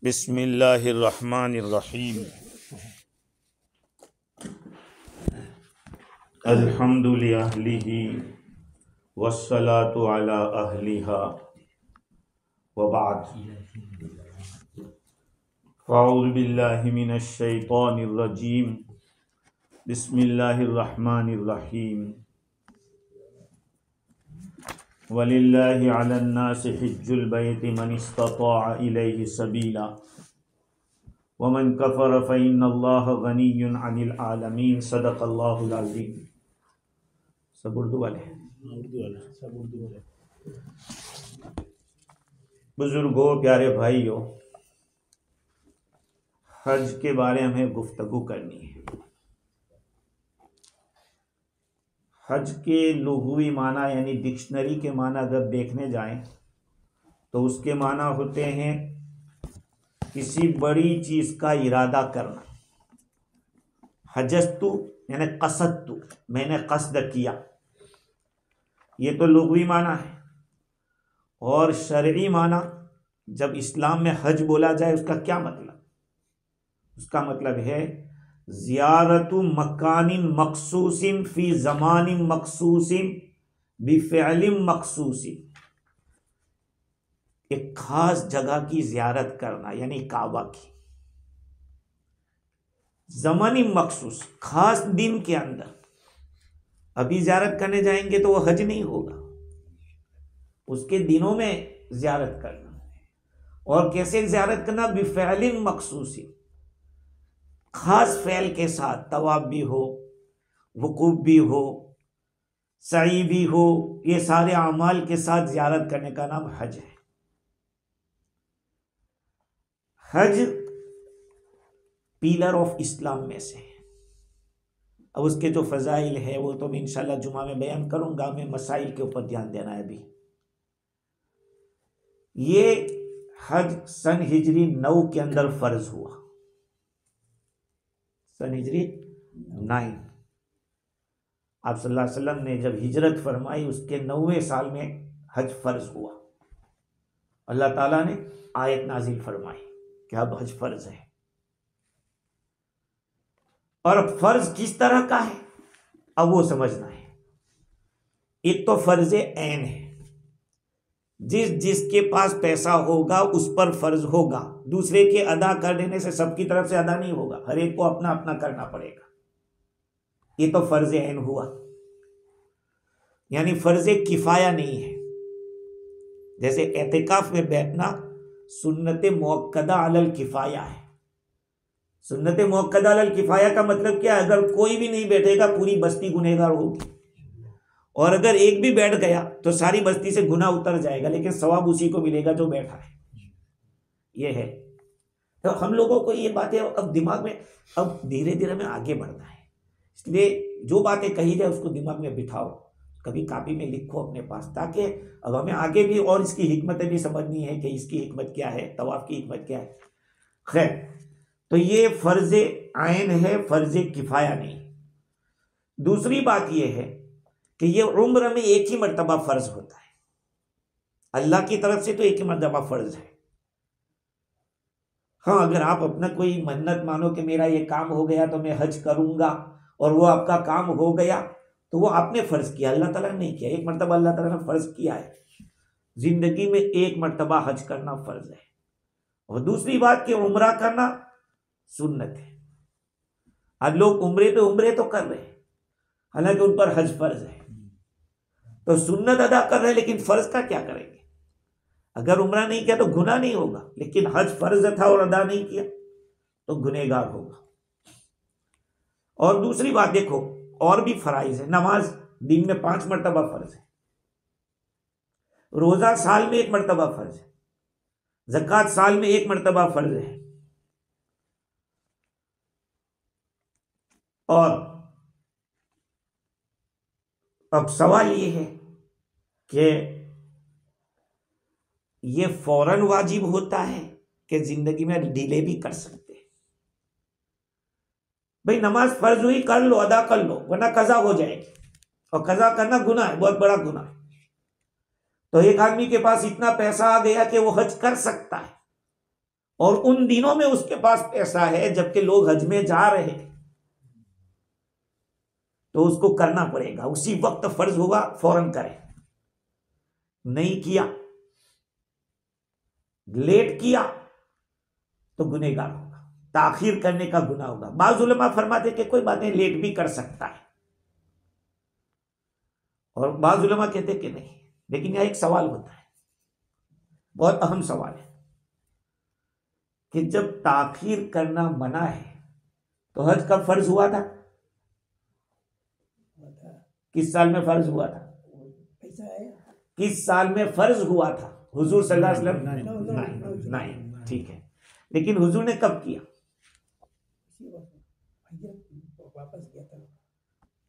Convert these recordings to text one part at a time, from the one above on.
बिस्मिल्लाहिर्रहमानिर्रहीम। अल्हम्दुलिल्लाहि वस्सलातु अला अहलिहा व बाद। फ़अऊज़ु बिल्लाहि मिनश शैतानिर रजीम। बिस्मिल्लाहिर्रहमानिर्रहीम। वलिल्लाहि अलन नासि हिज्जुल बैति मन इस्तताअ इलैहि सबीला वमन कफ़र फ़इन्नल्लाह गनिय्युन अनिल आलमीन। सदक़ल्लाहुल अज़ीम। सब उर्दू वाले हैं। बुजुर्गों, प्यारे भाइयों, हज के बारे में गुफ्तगू करनी है। हज के लुग़वी माना यानी डिक्शनरी के माना अगर देखने जाएं तो उसके माना होते हैं किसी बड़ी चीज़ का इरादा करना। हजस्तु यानी कसदतु, मैंने कसद किया, ये तो लुग़वी माना है। और शरई माना, जब इस्लाम में हज बोला जाए उसका क्या मतलब? उसका मतलब है ज़ियारतु मकानिन मखसूसिन फ़ी ज़मानिन मखसूसिन बिफ़िअलिन मखसूसिन। एक खास जगह की ज़ियारत करना यानी काबा की, ज़मानी मखसूस, खास दिन के अंदर। अभी ज़ियारत करने जाएंगे तो वो हज नहीं होगा, उसके दिनों में ज़ियारत करना। और कैसे ज़ियारत करना? बिफ़िअलिन मखसूसिन, खास फ़ेल के साथ, तवाफ भी हो, वुकूफ़ भी हो, सई भी हो, ये सारे अमाल के साथ ज़ियारत करने का नाम हज है। हज पिलर ऑफ इस्लाम में से है। अब उसके जो फ़ज़ाइल है वो तो मैं इंशाल्लाह जुमा में बयान करूंगा। मैं मसाइल के ऊपर ध्यान देना है अभी। ये हज सन हिजरी 9 के अंदर फ़र्ज हुआ। सन हिजरी 9, आप सल्लल्लाहु अलैहि वसल्लम ने जब हिजरत फरमाई उसके 9वें साल में हज फ़र्ज हुआ। अल्लाह ताला ने आयत नाजिल फरमाई कि अब हज फ़र्ज है। और अब फ़र्ज किस तरह का है अब वो समझना है। एक तो फ़र्ज ऐन है, जिसके पास पैसा होगा उस पर फ़र्ज होगा। दूसरे के अदा कर देने से सबकी तरफ से अदा नहीं होगा, हर एक को अपना अपना करना पड़ेगा। ये तो फ़र्ज ऐन हुआ, यानी फ़र्ज किफ़ाया नहीं है। जैसे एतिकाफ में बैठना सुन्नत मुअक्कदा अलल किफ़ाया है। सुन्नत मुअक्कदा अलल किफ़ाया का मतलब क्या है? अगर कोई भी नहीं बैठेगा पूरी बस्ती गुनहगार होगी, और अगर एक भी बैठ गया तो सारी बस्ती से गुनाह उतर जाएगा, लेकिन सवाब उसी को मिलेगा जो बैठा है। ये है। तो हम लोगों को ये बातें अब दिमाग में, अब धीरे धीरे में आगे बढ़ना है। इसलिए जो बातें कही जाए उसको दिमाग में बिठाओ, कभी कापी में लिखो अपने पास, ताकि अब हमें आगे भी और इसकी हिकमतें भी समझनी है कि इसकी हिकमत क्या है, तवाफ की हिकमत क्या है। खैर, तो ये फ़र्ज आइन है, फ़र्ज किफ़ाया नहीं। दूसरी बात यह है कि ये उम्र में एक ही मर्तबा फ़र्ज होता है। अल्लाह की तरफ से तो एक ही मर्तबा फ़र्ज है। हाँ, अगर आप अपना कोई मन्नत मानो कि मेरा ये काम हो गया तो मैं हज करूंगा, और वो आपका काम हो गया, तो वो आपने फ़र्ज किया, अल्लाह ताला ने नहीं किया। एक मर्तबा अल्लाह ताला ने फ़र्ज किया है, जिंदगी में एक मर्तबा हज करना फ़र्ज है। और दूसरी बात कि उम्रा करना सुन्नत है। आज लोग उम्रे पे उम्रे तो कर रहे हैं, हालांकि उन पर हज फ़र्ज है। तो सुन्नत अदा कर रहे हैं, लेकिन फ़र्ज का क्या करेंगे? अगर उम्रा नहीं किया तो गुनाह नहीं होगा, लेकिन हज फ़र्ज था और अदा नहीं किया तो गुनहगार होगा। और दूसरी बात देखो, और भी फराइज है। नमाज दिन में 5 मरतबा फ़र्ज है, रोज़ा साल में 1 मरतबा फ़र्ज है, ज़कात साल में 1 मरतबा फ़र्ज है। और अब सवाल ये है कि ये फौरन वाजिब होता है कि जिंदगी में डिले भी कर सकते हैं? भाई नमाज फर्ज हुई, कर लो, अदा कर लो, वरना कज़ा हो जाएगी, और कज़ा करना गुनाह है, बहुत बड़ा गुनाह है। तो एक आदमी के पास इतना पैसा आ गया कि वो हज कर सकता है, और उन दिनों में उसके पास पैसा है जबकि लोग हज में जा रहे हैं, तो उसको करना पड़ेगा, उसी वक्त फर्ज होगा फौरन करे। नहीं किया, लेट किया तो गुनहगार होगा, ताखीर करने का गुनाह होगा। बाज़ उलमा फरमाते कि कोई बात नहीं, लेट भी कर सकता है, और बाज़ उलमा कहते कि नहीं। लेकिन यह एक सवाल होता है, बहुत अहम सवाल है कि जब ताखीर करना मना है तो हज कब फर्ज हुआ था? किस साल में फर्ज हुआ था? किस साल में फर्ज हुआ था? हुजूर सल्लल्लाहु अलैहि वसल्लम नहीं, ठीक है, लेकिन हुजूर ने कब किया?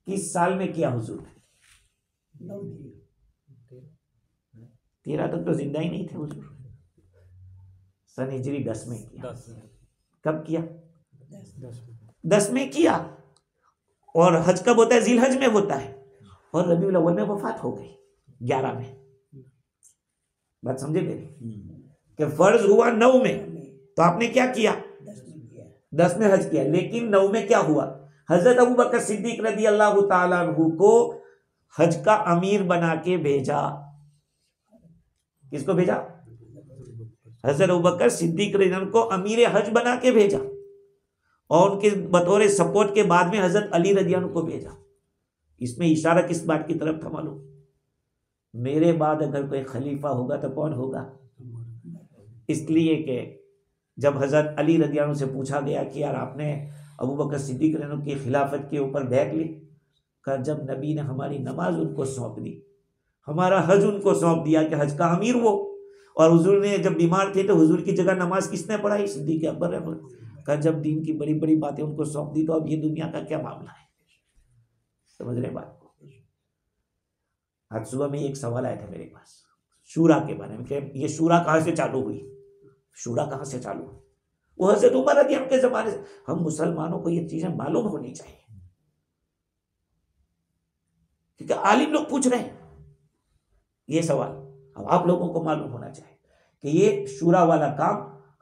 किस साल में किया हुजूर ने? 13 तक तो जिंदा ही नहीं थे हुजूर। सन हिजरी 10 में किया। कब किया? 10 में किया। और हज कब होता है? जिलहज में होता है, और रबीउल अव्वल में वफात हो गई 11 में। बात समझे मेरी? कि फर्ज हुआ 9 में, तो आपने क्या किया? 10 में हज किया। लेकिन 9 में क्या हुआ? हजरत अबू बकर सिद्दीक रज़ी अल्लाह ताला अन्हु को हज का अमीर बना के भेजा। किसको भेजा? हजरत अबू बकर सिद्दीक रज़ी अल्लाह को अमीर हज बना के भेजा, और उनके बतौर सपोर्ट के बाद में हजरत अली रज़ी अल्लाह को भेजा। इसमें इशारा किस बात की तरफ था मालूम? मेरे बाद अगर कोई खलीफा होगा तो कौन होगा? इसलिए कि जब हजरत अली रज़ी अल्लाह से पूछा गया कि यार आपने अबू बकर सिद्दीक रज़ी अल्लाह की खिलाफत के ऊपर बैठ ली, कहा जब नबी ने हमारी नमाज उनको सौंप दी, हमारा हज उनको सौंप दिया कि हज का अमीर वो, और हुजूर ने जब बीमार थे तो हुजूर की जगह नमाज किसने पढ़ाई? सिद्दीक अकबर ने। कहा जब दीन की बड़ी बड़ी बातें उनको सौंप दी तो अब ये दुनिया का क्या मामला है? समझ रहे बात को? आज सुबह में एक सवाल आया था मेरे पास शूरा के बारे में कि ये शूरा कहां से चालू हुई? शूरा कहां से चालू हुई? वो हजरत उमर रज़ी अल्लाह के जमाने से। हम मुसलमानों को ये चीजें मालूम होनी चाहिए, क्योंकि आलिम लोग पूछ रहे हैं ये सवाल। अब आप लोगों को मालूम होना चाहिए कि ये शूरा वाला काम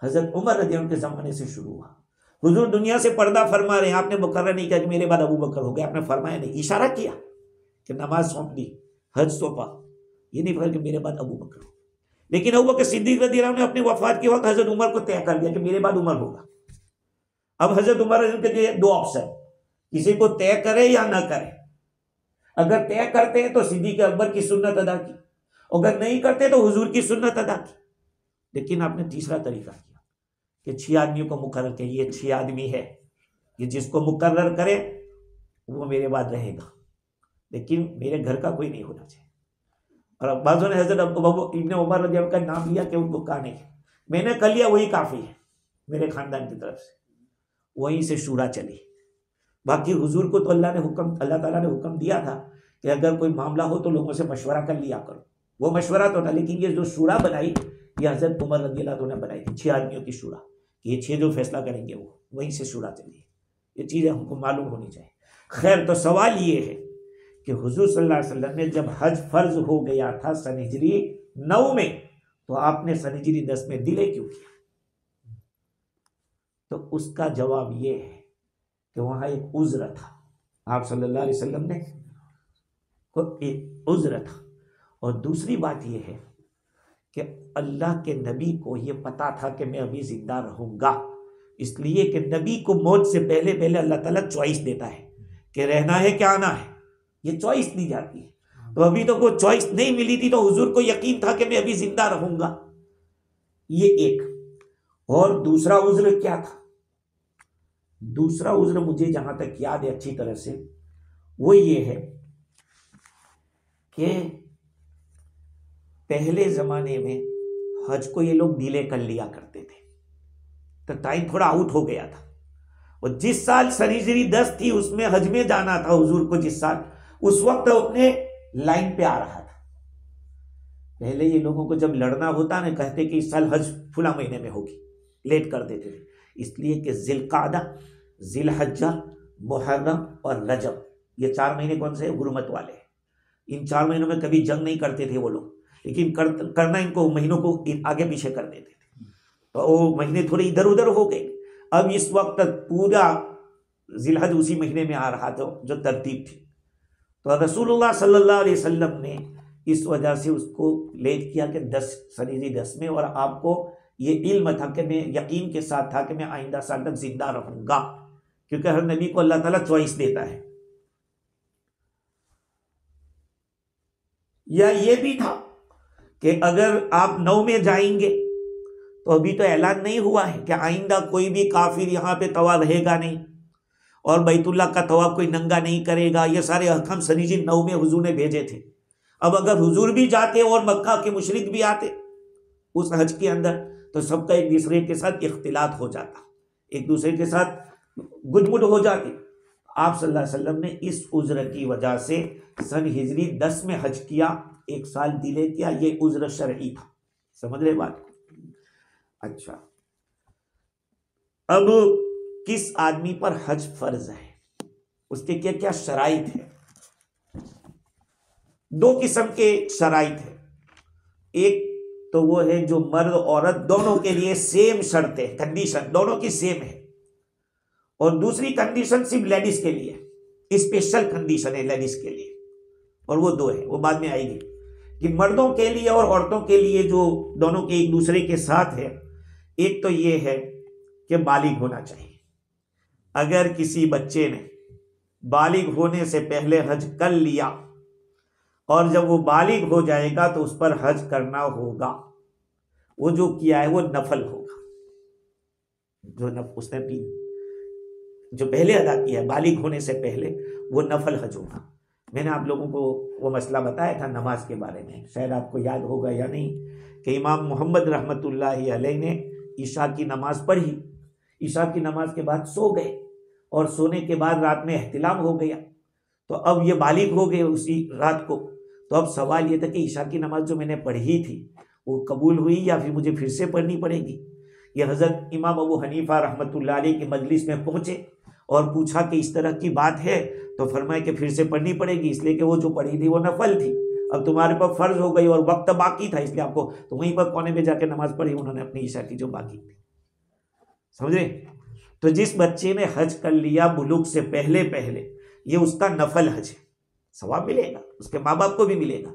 हजरत उमर रज़ी अल्लाह के जमाने से शुरू हुआ। हुजूर दुनिया से पर्दा फरमा रहे हैं, आपने मुकर्रर नहीं किया कि मेरे बाद अबू बकर हो गया, आपने फरमाया नहीं, इशारा किया कि नमाज सौंप दी, हज सौंपा, ये नहीं फर्क कि मेरे बाद अबू बकर हो। लेकिन अबू बकर सिद्दीक रज़ी अल्लाह ने अपने वफात के वक्त हजरत उमर को तय कर दिया कि मेरे बाद उमर होगा। अब हजरत उमर के लिए 2 ऑप्शन, किसी को तय करे या ना करे। अगर तय करते हैं तो सिद्दीक अकबर की सुन्नत अदा की, अगर नहीं करते तो हुजूर की सुन्नत अदा की। लेकिन आपने तीसरा तरीका किया कि 6 आदमियों को मुकर्रर किया, ये 6 आदमी है, ये जिसको मुकर्रर करे वो मेरे बाद रहेगा, लेकिन मेरे घर का कोई नहीं होना चाहिए। और बाज़ों ने हजरत इब्न उमर रज़ी अल्लाह का नाम लिया कि उनको कहा नहीं, मैंने कर लिया वही काफ़ी है मेरे ख़ानदान की तरफ से। वहीं से शूरा चली। बाकी हुजूर को तो अल्लाह ताला ने हुक्म दिया था कि अगर कोई मामला हो तो लोगों से मशवरा कर लिया करो, वो मशवरा तो था। लेकिन ये जो शूरा बनाई ये हजरत उमर रज़ी अल्लाह ने बनाई थी, 6 आदमियों की शूरा। ये 6 जो फैसला करेंगे वो वहीं से शूरा चली। ये चीज़ें हमको मालूम होनी चाहिए। खैर, तो सवाल ये है कि हुजूर सल्लल्लाहु अलैहि वसल्लम ने जब हज फर्ज हो गया था सन हिजरी 9 में, तो आपने सन हिजरी 10 में डिले क्यों किया? तो उसका जवाब ये है कि वहां एक उज़्र था, आप सल्लल्लाहु अलैहि वसल्लम ने एक उज़्र था। और दूसरी बात यह है कि अल्लाह के नबी को यह पता था कि मैं अभी जिंदा रहूंगा, इसलिए कि नबी को मौत से पहले पहले अल्लाह ताला चॉइस देता है कि रहना है क्या आना है, ये चॉइस दी जाती है। तो अभी तो कोई चॉइस नहीं मिली थी, तो हुजूर को यकीन था कि मैं अभी जिंदा रहूंगा। ये एक। और दूसरा उज़्र क्या था? दूसरा उज़्र मुझे जहां तक याद है अच्छी तरह से, वो ये है कि पहले जमाने में हज को ये लोग डिले कर लिया करते थे, तो टाइम थोड़ा आउट हो गया था। और जिस साल सन हिजरी 10 थी उसमें हज में जाना था हुजूर को, जिस साल, उस वक्त अपने लाइन पे आ रहा था। पहले ये लोगों को जब लड़ना होता ना, कहते कि इस साल हज फुला महीने में होगी, लेट कर देते थे। इसलिए कि जिलकादा, जिलहज्जा, मुहर्रम और रजब, ये 4 महीने कौन से हुर्मत वाले हैं। इन 4 महीनों में कभी जंग नहीं करते थे वो लोग, लेकिन करना इनको महीनों को आगे पीछे कर देते थे। तो वो महीने थोड़े इधर उधर हो गए। अब इस वक्त पूरा जिलहज उसी महीने में आ रहा था जो तरतीब थी। तो रसूलुल्लाह सल्लल्लाहु अलैहि वसल्लम ने इस वजह से उसको लेट किया कि 10 सनीजी 10 में, और आपको ये इल्म था कि मैं यकीन के साथ था कि मैं आइंदा साल तक जिंदा रहूंगा, क्योंकि हर नबी को अल्लाह ताला चॉइस देता है। या ये भी था कि अगर आप 9 में जाएंगे तो अभी तो ऐलान नहीं हुआ है कि आइंदा कोई भी काफिर यहाँ पे तवा रहेगा नहीं और बैतुल्लाह का तवाफ कोई नंगा नहीं करेगा। ये सारे अहकाम सनीजी 9 में हुजूर ने भेजे थे। अब अगर हुजूर भी जाते और मक्का के मुशरिक भी आते उस हज के अंदर, तो सबका एक दूसरे के साथ इख्तिलात हो जाता, एक दूसरे के साथ गुदमुद हो जाती। आप सल्लल्लाहु अलैहि वसल्लम ने इस उज्र की वजह से सन हिजरी 10 में हज किया, 1 साल डिले किया। ये उज्र शरई था। समझ रहे बात? अच्छा, अब किस आदमी पर हज फर्ज है, उसके क्या क्या शराइत है? 2 किस्म के शराइत है। एक तो वो है जो मर्द औरत दोनों के लिए सेम शर्तें, कंडीशन दोनों की सेम है, और दूसरी कंडीशन सिर्फ लेडीज के लिए, स्पेशल कंडीशन है लेडीज के लिए, और वो 2 है, वो बाद में आएगी। कि मर्दों के लिए और औरतों के लिए जो दोनों के एक दूसरे के साथ है, एक तो ये है कि बालिग होना चाहिए। अगर किसी बच्चे ने बालिग होने से पहले हज कर लिया और जब वो बालिग हो जाएगा तो उस पर हज करना होगा। वो जो किया है वो नफल होगा, जो उसने भी जो पहले अदा किया है बालिग होने से पहले, वो नफल हज होगा। मैंने आप लोगों को वो मसला बताया था नमाज के बारे में, शायद आपको याद होगा या नहीं, कि इमाम मोहम्मद रहमतुल्लाहि अलैह ने ईशा की नमाज पढ़ी, ईशा की नमाज के बाद सो गए, और सोने के बाद रात में एहतिलाम हो गया। तो अब ये बालिग हो गए उसी रात को। तो अब सवाल ये था कि ईशा की नमाज जो मैंने पढ़ी थी वो कबूल हुई या फिर मुझे फिर से पढ़नी पड़ेगी। ये हज़रत इमाम अबू हनीफा रहमतुल्लाह अलैह की मजलिस में पहुंचे और पूछा कि इस तरह की बात है, तो फरमाया कि फिर से पढ़नी पड़ेगी, इसलिए कि वो जो पढ़ी थी वो नफल थी, अब तुम्हारे पर फर्ज हो गई और वक्त बाकी था, इसलिए आपको तो वहीं पर कोने में जाके नमाज पढ़ी उन्होंने अपनी ईशा की जो बाकी थी। समझे? तो जिस बच्चे ने हज कर लिया बुलूग से पहले पहले, ये उसका नफल हज है, सवाब मिलेगा, उसके माँ बाप को भी मिलेगा,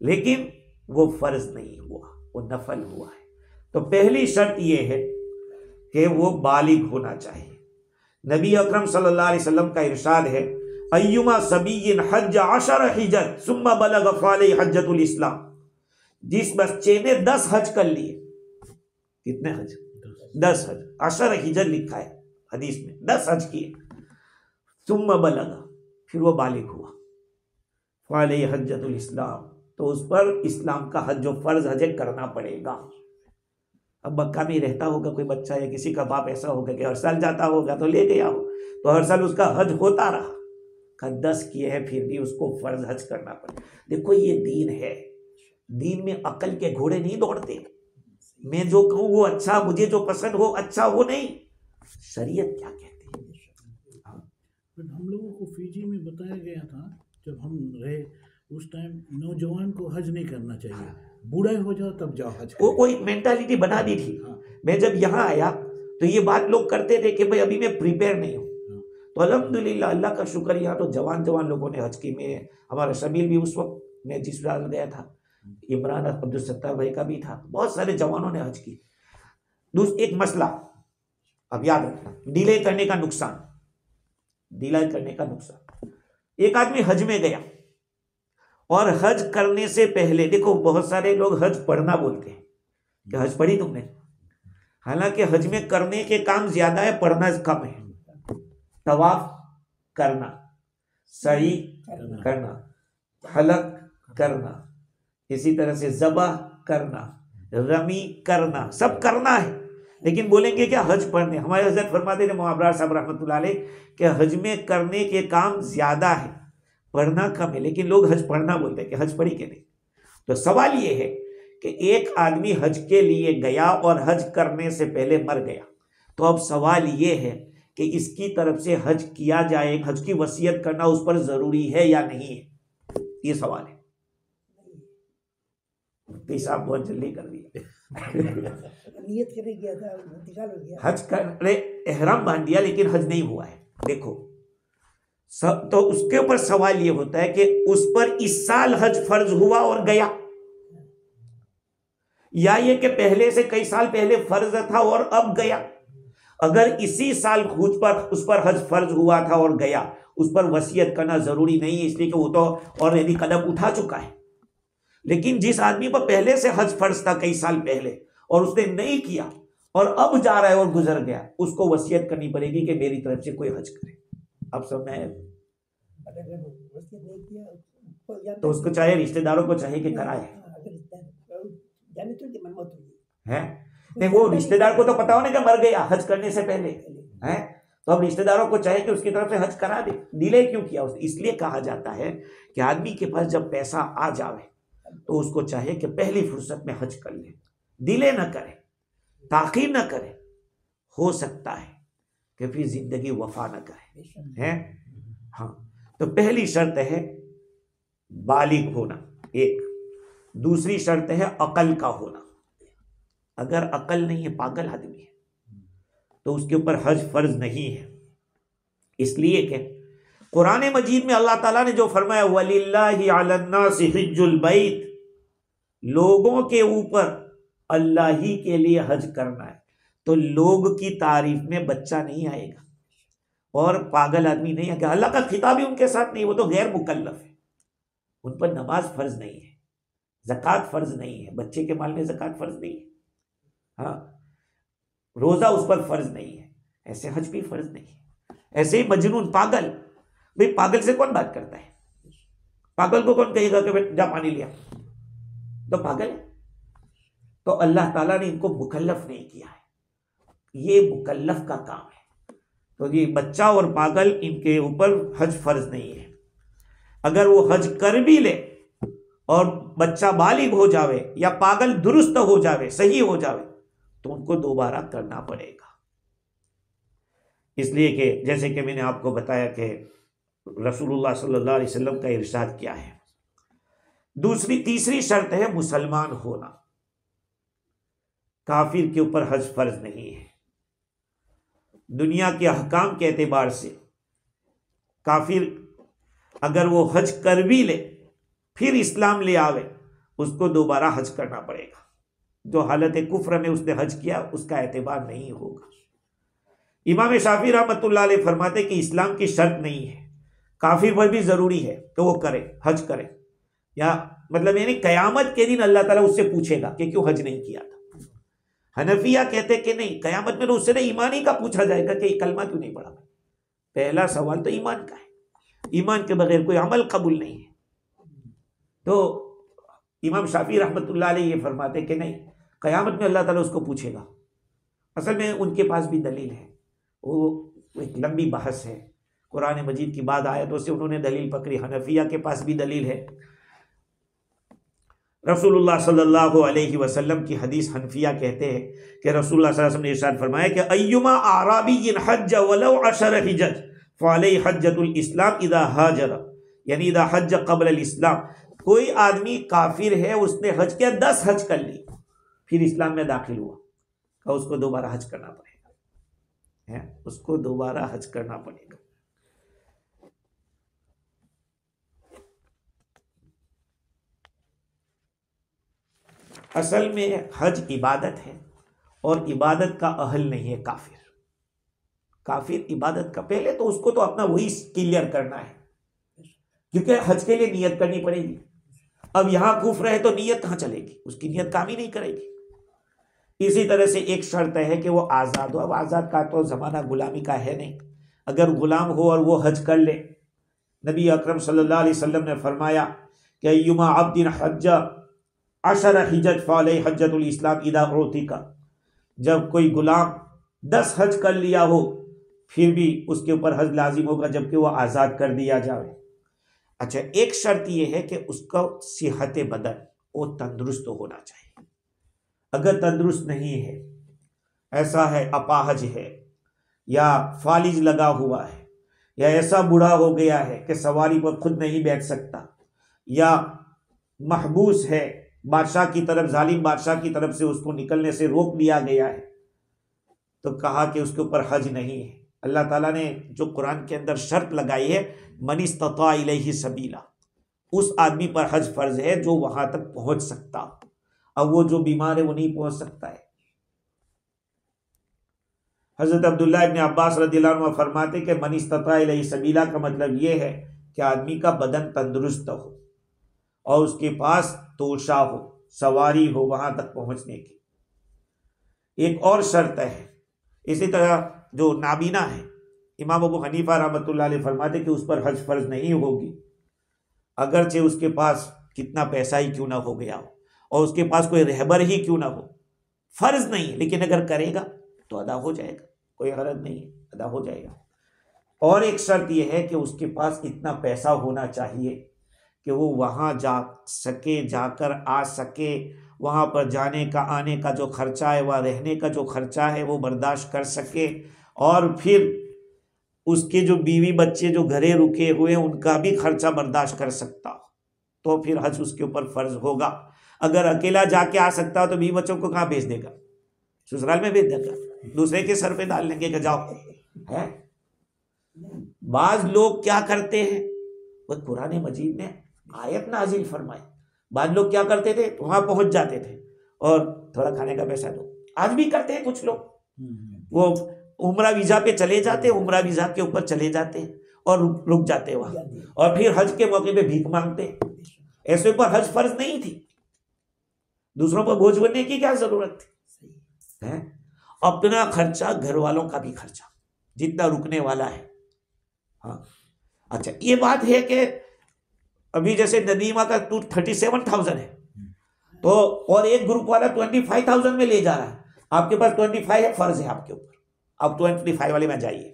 लेकिन वो फर्ज नहीं हुआ, वो नफल हुआ है। तो पहली शर्त ये है कि वो बालिग होना चाहिए। नबी अकरम सल्लल्लाहु अलैहि वसल्लम का इरशाद है, अय्युमा सबीयिन हज 10 हिजत सुम्मा बलग फलैहि हज्जतुल इस्लाम। जिस बच्चे ने 10 हज कर लिए, कितने हज? 10 हज, 10 हिजत लिखा है हदीस में, 10 हज किए, सुम्मा बलग, फिर वो बालिग हुआ, फलैहि हज्जतुल इस्लाम, तो उस पर इस्लाम का हज जो फर्ज हज करना पड़ेगा। अब मक्का में रहता होगा कोई बच्चा या किसी का बाप ऐसा होगा कि हर साल जाता होगा तो ले गया हो, तो हर साल उसका हज होता रहा, 10 किए हैं फिर भी उसको फर्ज हज करना पड़े। देखो ये दीन है, दीन में अकल के घोड़े नहीं दौड़ते, मैं जो कहूँ वो अच्छा, मुझे जो पसंद हो अच्छा, वो नहीं, शरीयत क्या कहती है। हम लोगों को फीजी में बताया गया था जब हम रहे उस टाइम, नौजवान को हज नहीं करना चाहिए, बूढ़े हो जाओ तब जाओ हज। वो कोई मेंटालिटी बना दी थी। मैं जब यहाँ आया तो ये बात लोग करते थे कि भाई अभी मैं प्रिपेयर नहीं हूँ, तो अल्हम्दुलिल्लाह अल्लाह का शुक्र, यहाँ तो जवान जवान लोगों ने हज की। में हमारा शबीर भी उस वक्त मैं जिस साल गया था, इमरान अब्दुल सत्तार भाई का भी था, बहुत सारे जवानों ने हज की। एक मसला अब याद रखना, डिले करने का नुकसान, डिले करने का नुकसान। एक आदमी हज में गया और हज करने से पहले, देखो बहुत सारे लोग हज पढ़ना बोलते हैं कि हज पढ़ी तुमने, हालांकि हज में करने के काम ज्यादा है, पढ़ना कम है। तवाफ करना, सही करना, हलक करना, इसी तरह से ज़बह करना, रमी करना, सब करना है, लेकिन बोलेंगे क्या हज पढ़ने। हमारे हजरत फरमाते थे मुआवरार साहब रहमतुल्लाह अलैह कि हज में करने के काम ज्यादा है, पढ़ना कम है, लेकिन लोग हज पढ़ना बोलते हैं कि हज पढ़ी के नहीं। तो सवाल ये है कि एक आदमी हज के लिए गया और हज करने से पहले मर गया, तो अब सवाल ये है कि इसकी तरफ से हज किया जाए, हज की वसीयत करना उस पर जरूरी है या नहीं है, ये सवाल है। साहब बहुत जल्दी कर दिया। नियत करे गया था, इंतकाल हो गया। हज कर एहराम बांध दिया लेकिन हज नहीं हुआ है। देखो सब तो उसके ऊपर सवाल ये होता है कि उस पर इस साल हज फर्ज हुआ और गया, या ये कि पहले से कई साल पहले फर्ज था और अब गया। अगर इसी साल उस पर हज फर्ज हुआ था और गया, उस पर वसीयत करना जरूरी नहीं है, इसलिए कि वो तो ऑलरेडी कदम उठा चुका है। लेकिन जिस आदमी पर पहले से हज फर्ज था कई साल पहले और उसने नहीं किया और अब जा रहा है और गुजर गया, उसको वसीयत करनी पड़ेगी कि मेरी तरफ से कोई हज करे। अब सब मैं अगर वसीयत नहीं किया तो उसको चाहे रिश्तेदारों को चाहे कि कराए, जाने तो मन मत हुई है नहीं, वो रिश्तेदार को तो पता हो ना कि मर गया हज करने से पहले है, तो अब रिश्तेदारों को चाहे कि उसकी तरफ से हज करा दे। डिले क्यों किया उसने? इसलिए कहा जाता है कि आदमी के पास जब पैसा आ जावे तो उसको चाहे कि पहली फुर्सत में हज कर ले, डिले ना करे, ताखीर ना करे। हो सकता है कि फिर जिंदगी वफा ना करे, है। हाँ, तो पहली शर्त है बालिग होना, एक। दूसरी शर्त है अकल का होना। अगर अकल नहीं है, पागल आदमी है, तो उसके ऊपर हज फर्ज नहीं है। इसलिए कि कुरान मजीद में अल्लाह ताला ने जो फरमाया वलिल्लाहि अलन्नासि हिज्जुल बैत, लोगों के ऊपर अल्लाह ही के लिए हज करना है, तो लोग की तारीफ में बच्चा नहीं आएगा और पागल आदमी नहीं आएगा। अल्लाह का खिताब ही उनके साथ नहीं, वो तो गैर मुकल्लफ है, उन पर नमाज फर्ज नहीं है, ज़कात फर्ज नहीं है, बच्चे के माल में ज़कात फर्ज नहीं है, हाँ, रोजा उस पर फर्ज नहीं है, ऐसे हज भी फर्ज नहीं है। ऐसे ही मजनून, पागल, भाई पागल से कौन बात करता है? पागल को कौन कहेगा कि जा पानी लिया, तो पागल है। तो अल्लाह ताला ने इनको मुकल्लफ नहीं किया है, ये मुकल्लफ का काम है। तो ये बच्चा और पागल, इनके ऊपर हज फर्ज नहीं है। अगर वो हज कर भी ले और बच्चा बालिग हो जावे या पागल दुरुस्त हो जावे, सही हो जावे, तो उनको दोबारा करना पड़ेगा। इसलिए कि जैसे कि मैंने आपको बताया कि रसूलुल्लाह सल्लल्लाहु अलैहि वसल्लम का इरशाद क्या है। तीसरी शर्त है मुसलमान होना। काफिर के ऊपर हज फर्ज नहीं है। दुनिया के अहकाम के एतबार से काफिर अगर वो हज कर भी ले फिर इस्लाम ले आवे, उसको दोबारा हज करना पड़ेगा। जो हालत कुफ्र में उसने हज किया उसका एतबार नहीं होगा। इमाम शाफी रहमतुल्लाह अलैह फरमाते कि इस्लाम की शर्त नहीं है, काफिर पर भी जरूरी है कि वो करे, हज करे, या मतलब यानी कयामत के दिन अल्लाह ताला उससे पूछेगा कि क्यों हज नहीं किया था। हनफिया कहते कि नहीं, कयामत में तो उससे नहीं, ईमान ही का पूछा जाएगा कि कलमा क्यों नहीं पढ़ा। पहला सवाल तो ईमान का है, ईमान के बगैर कोई अमल कबूल नहीं है। तो इमाम शाफी रहमतुल्लाह अलैह ये फरमाते कि नहीं, कयामत में अल्लाह ताला उसको पूछेगा। असल में उनके पास भी दलील है, वो एक लंबी बहस है, कुरान मजीद की बाद आयतों से उन्होंने दलील पकड़ी। हनफिया के पास भी दलील है। रसूलुल्लाह सल्लल्लाहु अलैहि वसल्लम की हदीस, हनफिया कहते हैं कि रसूलुल्लाह सल्लल्लाहु अलैहि वसल्लम ने इरशाद फरमाया कि अय्युमा आराबिय्यिन हज्ज वलौ 10 हिजज फअलैहि हज्जतुल इस्लाम इदा हाजर, यानी इदा हज्ज क़ब्ल अल इस्लाम। कोई आदमी काफिर है, उसने हज किया, 10 हज कर ली, फिर इस्लाम में दाखिल हुआ, तो उसको दोबारा हज करना पड़ेगा, है, उसको दोबारा हज करना पड़ेगा। असल में हज इबादत है और इबादत का अहल नहीं है काफिर। काफिर इबादत का, पहले तो उसको तो अपना वही क्लियर करना है, क्योंकि हज के लिए नियत करनी पड़ेगी। अब यहां कुफ्र है तो नियत कहां चलेगी, उसकी नियत काम ही नहीं करेगी। इसी तरह से एक शर्त है कि वो आज़ाद हो। अब आज़ाद का तो ज़माना गुलामी का है नहीं, अगर गुलाम हो और वो हज कर ले, नबी अकरम सल्लल्लाहु अलैहि वसल्लम ने फरमाया कि अय्युमा अब्दिन हज्ज 10 हिजज फअलैहि हज्जतुल इस्लाम इदा उतिका, जब कोई गुलाम 10 हज कर लिया हो फिर भी उसके ऊपर हज लाजिम होगा जबकि वो आज़ाद कर दिया जाए। अच्छा, एक शर्त यह है कि उसका सेहत बदन, वो तंदुरुस्त होना चाहिए। अगर तंदुरुस्त नहीं है, ऐसा है अपाहज है या फालिज लगा हुआ है या ऐसा बूढ़ा हो गया है कि सवारी पर खुद नहीं बैठ सकता या महबूस है बादशाह की तरफ, जालिम बादशाह की तरफ से उसको निकलने से रोक दिया गया है, तो कहा कि उसके ऊपर हज नहीं है। अल्लाह ताला ने जो कुरान के अंदर शर्त लगाई है, मन इस्तता इलैहि सबीला, उस आदमी पर हज फर्ज है जो वहां तक पहुंच सकता। अब वो जो बीमार है वो नहीं पहुंच सकता है। हजरत अब्दुल्लाह इब्न अब्बास रदियल्लाहु अन्हु फरमाते कि मन इस्तता इलैहि सबीला का मतलब ये है कि आदमी का बदन तंदुरुस्त हो और उसके पास तोशा हो, सवारी हो वहां तक पहुंचने की। एक और शर्त है, इसी तरह जो नाबीना है, इमाम अबू हनीफा रहमतुल्लाह अलैह फरमाते कि उस पर हज फर्ज नहीं होगी, अगरचे उसके पास कितना पैसा ही क्यों ना हो गया हो और उसके पास कोई रहबर ही क्यों ना हो, फर्ज नहीं है, लेकिन अगर करेगा तो अदा हो जाएगा, कोई हरज नहीं है, अदा हो जाएगा। और एक शर्त यह है कि उसके पास इतना पैसा होना चाहिए कि वो वहाँ जा सके, जाकर आ सके, वहाँ पर जाने का आने का जो खर्चा है, वह रहने का जो खर्चा है वो बर्दाश्त कर सके, और फिर उसके जो बीवी बच्चे जो घरे रुके हुए उनका भी खर्चा बर्दाश्त कर सकता, तो फिर हज उसके ऊपर फर्ज होगा। अगर अकेला जाके आ सकता हो तो बीवी बच्चों को कहाँ भेज देगा, ससुराल में भेज देगा, दूसरे के सर पे डाल लेंगे कि जाओ है। बाज लोग क्या करते हैं, वो कुरान मजीद ने आयत नाजिल फरमाई, बाद लोग क्या करते थे, वहां पहुंच जाते थे और थोड़ा खाने का पैसा दो। आज भी करते हैं कुछ लोग, वो उम्रा वीजा पे चले जाते, उम्रा वीजा के ऊपर चले जाते और रुक जाते वहां, और फिर हज के मौके पे भीख मांगते। ऐसे ऊपर हज फर्ज नहीं थी, दूसरों पर बोझ बनने की क्या जरूरत थी, है? अपना खर्चा, घर वालों का भी खर्चा, जितना रुकने वाला है। हाँ, अच्छा, ये बात है कि अभी जैसे नदीमा का 37,000 है, तो और एक ग्रुप वाला 25,000 में ले जा रहा है, आपके पास 25 है, फर्ज है आपके ऊपर, आप 25 वाले में जाइए,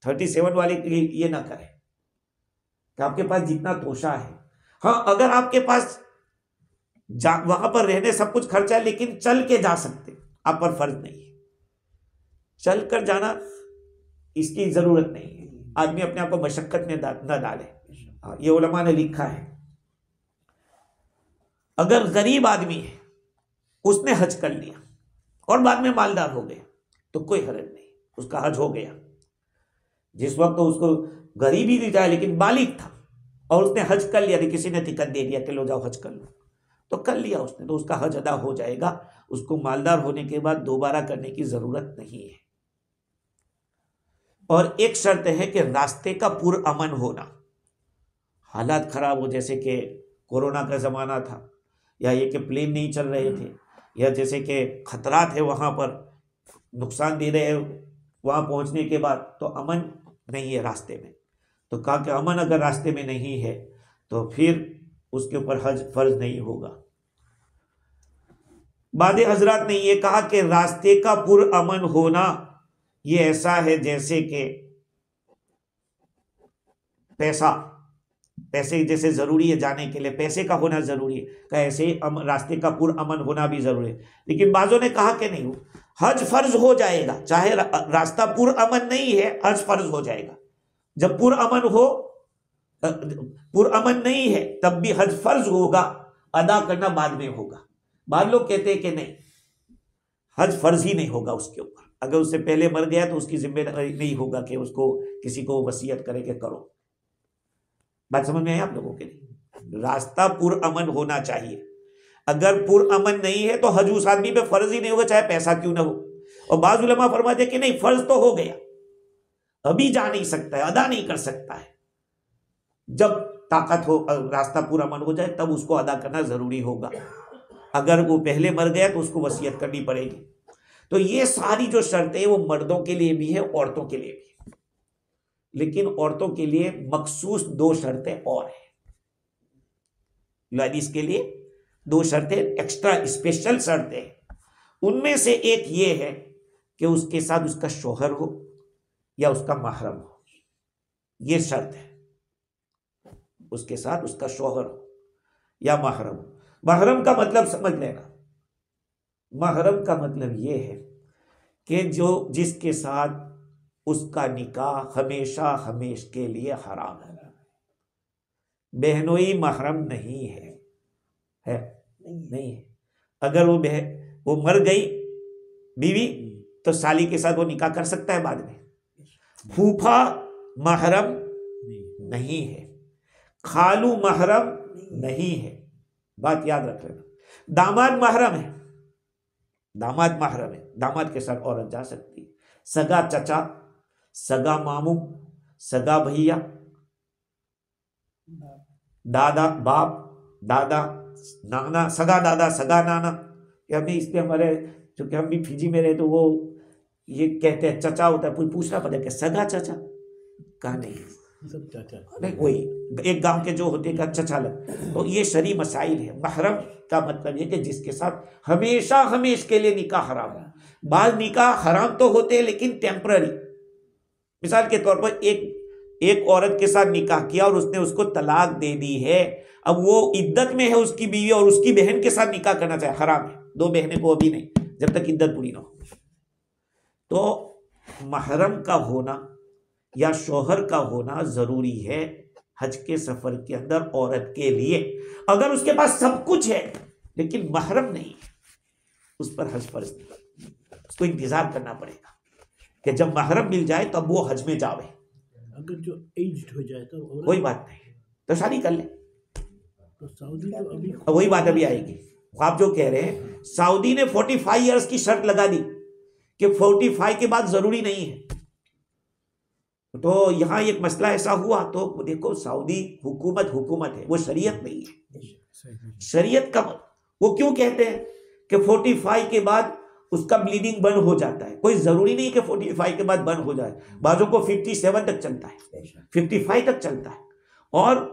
37 वाले के लिए ये ना करें कि आपके पास जितना तोशा है। हाँ, अगर आपके पास वहां पर रहने सब कुछ खर्चा है लेकिन चल के जा सकते, आप पर फर्ज नहीं है, चल कर जाना इसकी जरूरत नहीं है, आदमी अपने आप को मशक्कत में न डाले। ये उलमा ने लिखा है। अगर गरीब आदमी है, उसने हज कर लिया और बाद में मालदार हो गया तो कोई हरज नहीं, उसका हज हो गया। जिस वक्त तो उसको गरीबी दी जाए लेकिन बालिग था और उसने हज कर लिया, किसी ने टिकट दे दिया कि लो जाओ हज कर लो, तो कर लिया उसने, तो उसका हज अदा हो जाएगा, उसको मालदार होने के बाद दोबारा करने की जरूरत नहीं है। और एक शर्त है कि रास्ते का पुरअमन होना, हालात खराब हो, जैसे कि कोरोना का ज़माना था, या ये कि प्लेन नहीं चल रहे थे, या जैसे कि खतरात है वहाँ पर, नुकसान दे रहे हैं वहाँ पहुँचने के बाद, तो अमन नहीं है रास्ते में, तो कहा कि अमन अगर रास्ते में नहीं है तो फिर उसके ऊपर हज फर्ज नहीं होगा। बाद हजरात ने यह कहा कि रास्ते का पुरअमन होना ये ऐसा है जैसे कि पैसे जैसे जरूरी है जाने के लिए, पैसे का होना जरूरी है, का ऐसे रास्ते का पुरअमन होना भी जरूरी है। लेकिन बाजों ने कहा कि नहीं, हज फर्ज हो जाएगा, चाहे रास्ता पुरअमन नहीं है, हज फर्ज हो जाएगा। जब पुरअमन हो, पुरअमन नहीं है तब भी हज फर्ज होगा, अदा करना बाद में होगा। बाद लोग कहते हैं कि नहीं, हज फर्ज ही नहीं होगा उसके ऊपर, अगर उससे पहले मर गया तो उसकी जिम्मेदारी नहीं होगा कि उसको किसी को वसीयत करे कि करो। बात समझ में आई आप लोगों के लिए? रास्ता पुरअमन होना चाहिए, अगर पुरअमन नहीं है तो हज उस आदमी पे फर्ज ही नहीं होगा, चाहे पैसा क्यों ना हो। और बाज़ उलमा फरमाते हैं कि नहीं, फर्ज तो हो गया, अभी जा नहीं सकता है, अदा नहीं कर सकता है, जब ताकत हो, रास्ता पुरअमन हो जाए तब उसको अदा करना जरूरी होगा। अगर वो पहले मर गया तो उसको वसीयत करनी पड़ेगी। तो ये सारी जो शर्तें वो मर्दों के लिए भी है, औरतों के लिए भी है, लेकिन औरतों के लिए मखसूस 2 शर्तें और हैं। लेडीज के लिए 2 शर्तें एक्स्ट्रा स्पेशल शर्तें हैं। उनमें से एक ये है कि उसके साथ उसका शौहर हो या उसका महरम हो, ये शर्त है, उसके साथ उसका शौहर हो या महरम हो। महरम का मतलब समझ लेना, महरम का मतलब ये है कि जो जिसके साथ उसका निकाह हमेशा हमेशा के लिए हराम है। बहनोई महरम नहीं है, नहीं है। अगर वो मर गई बीवी तो साली के साथ वो निकाह कर सकता है बाद में। फूफा महरम नहीं है, खालू महरम नहीं है, बात याद रख लेना। दामाद महरम है, दामाद महरम है, दामाद के साथ औरत जा सकती है। सगा चचा, सगा मामू, सगा भैया, दादा बाप, दादा नाना, सगा दादा, सगा नाना। ये हमें इसलिए हमारे, क्योंकि हम भी फिजी में रहे तो वो ये कहते हैं चचा होता है, पूछना पड़ेगा कि सगा चचा कहा नहीं, सब चाचा नहीं वही एक गांव के जो होते हैं चचा लग। तो ये शरी मसाइल है। महरम का मतलब ये कि जिसके साथ हमेशा हमेशा के लिए निकाह हराम है। बाल निकाह हराम तो होते हैं लेकिन टेम्पररी। मिसाल के तौर पर एक औरत के साथ निकाह किया और उसने उसको तलाक दे दी है, अब वो इद्दत में है उसकी बीवी और उसकी बहन के साथ निकाह करना चाहे, हराम है। दो बहनें को अभी नहीं, जब तक इद्दत पूरी ना हो। तो महरम का होना या शोहर का होना जरूरी है हज के सफर के अंदर औरत के लिए। अगर उसके पास सब कुछ है लेकिन महरम नहीं है, उस पर हज फर्ज नहीं, उसको इंतजार करना पड़ेगा कि जब महरम मिल जाए तब वो हज में जावे। अगर जो एज्ड हो जाए तो कोई बात नहीं, तो शादी कर ले। तो सऊदी तो अभी वही बात अभी आएगी। आप जो कह रहे हैं सऊदी ने 45 इयर्स की शर्त लगा दी कि 45 के बाद जरूरी नहीं है। तो यहां एक मसला ऐसा हुआ तो देखो सऊदी हुकूमत है, वो शरीयत नहीं है। शरीयत का वो क्यों कहते हैं कि 45 के बाद उसका ब्लीडिंग बंद हो जाता है। कोई जरूरी नहीं कि 45 के बाद बंद हो जाए, बाजों को 57 तक चलता है, 55 तक चलता है। और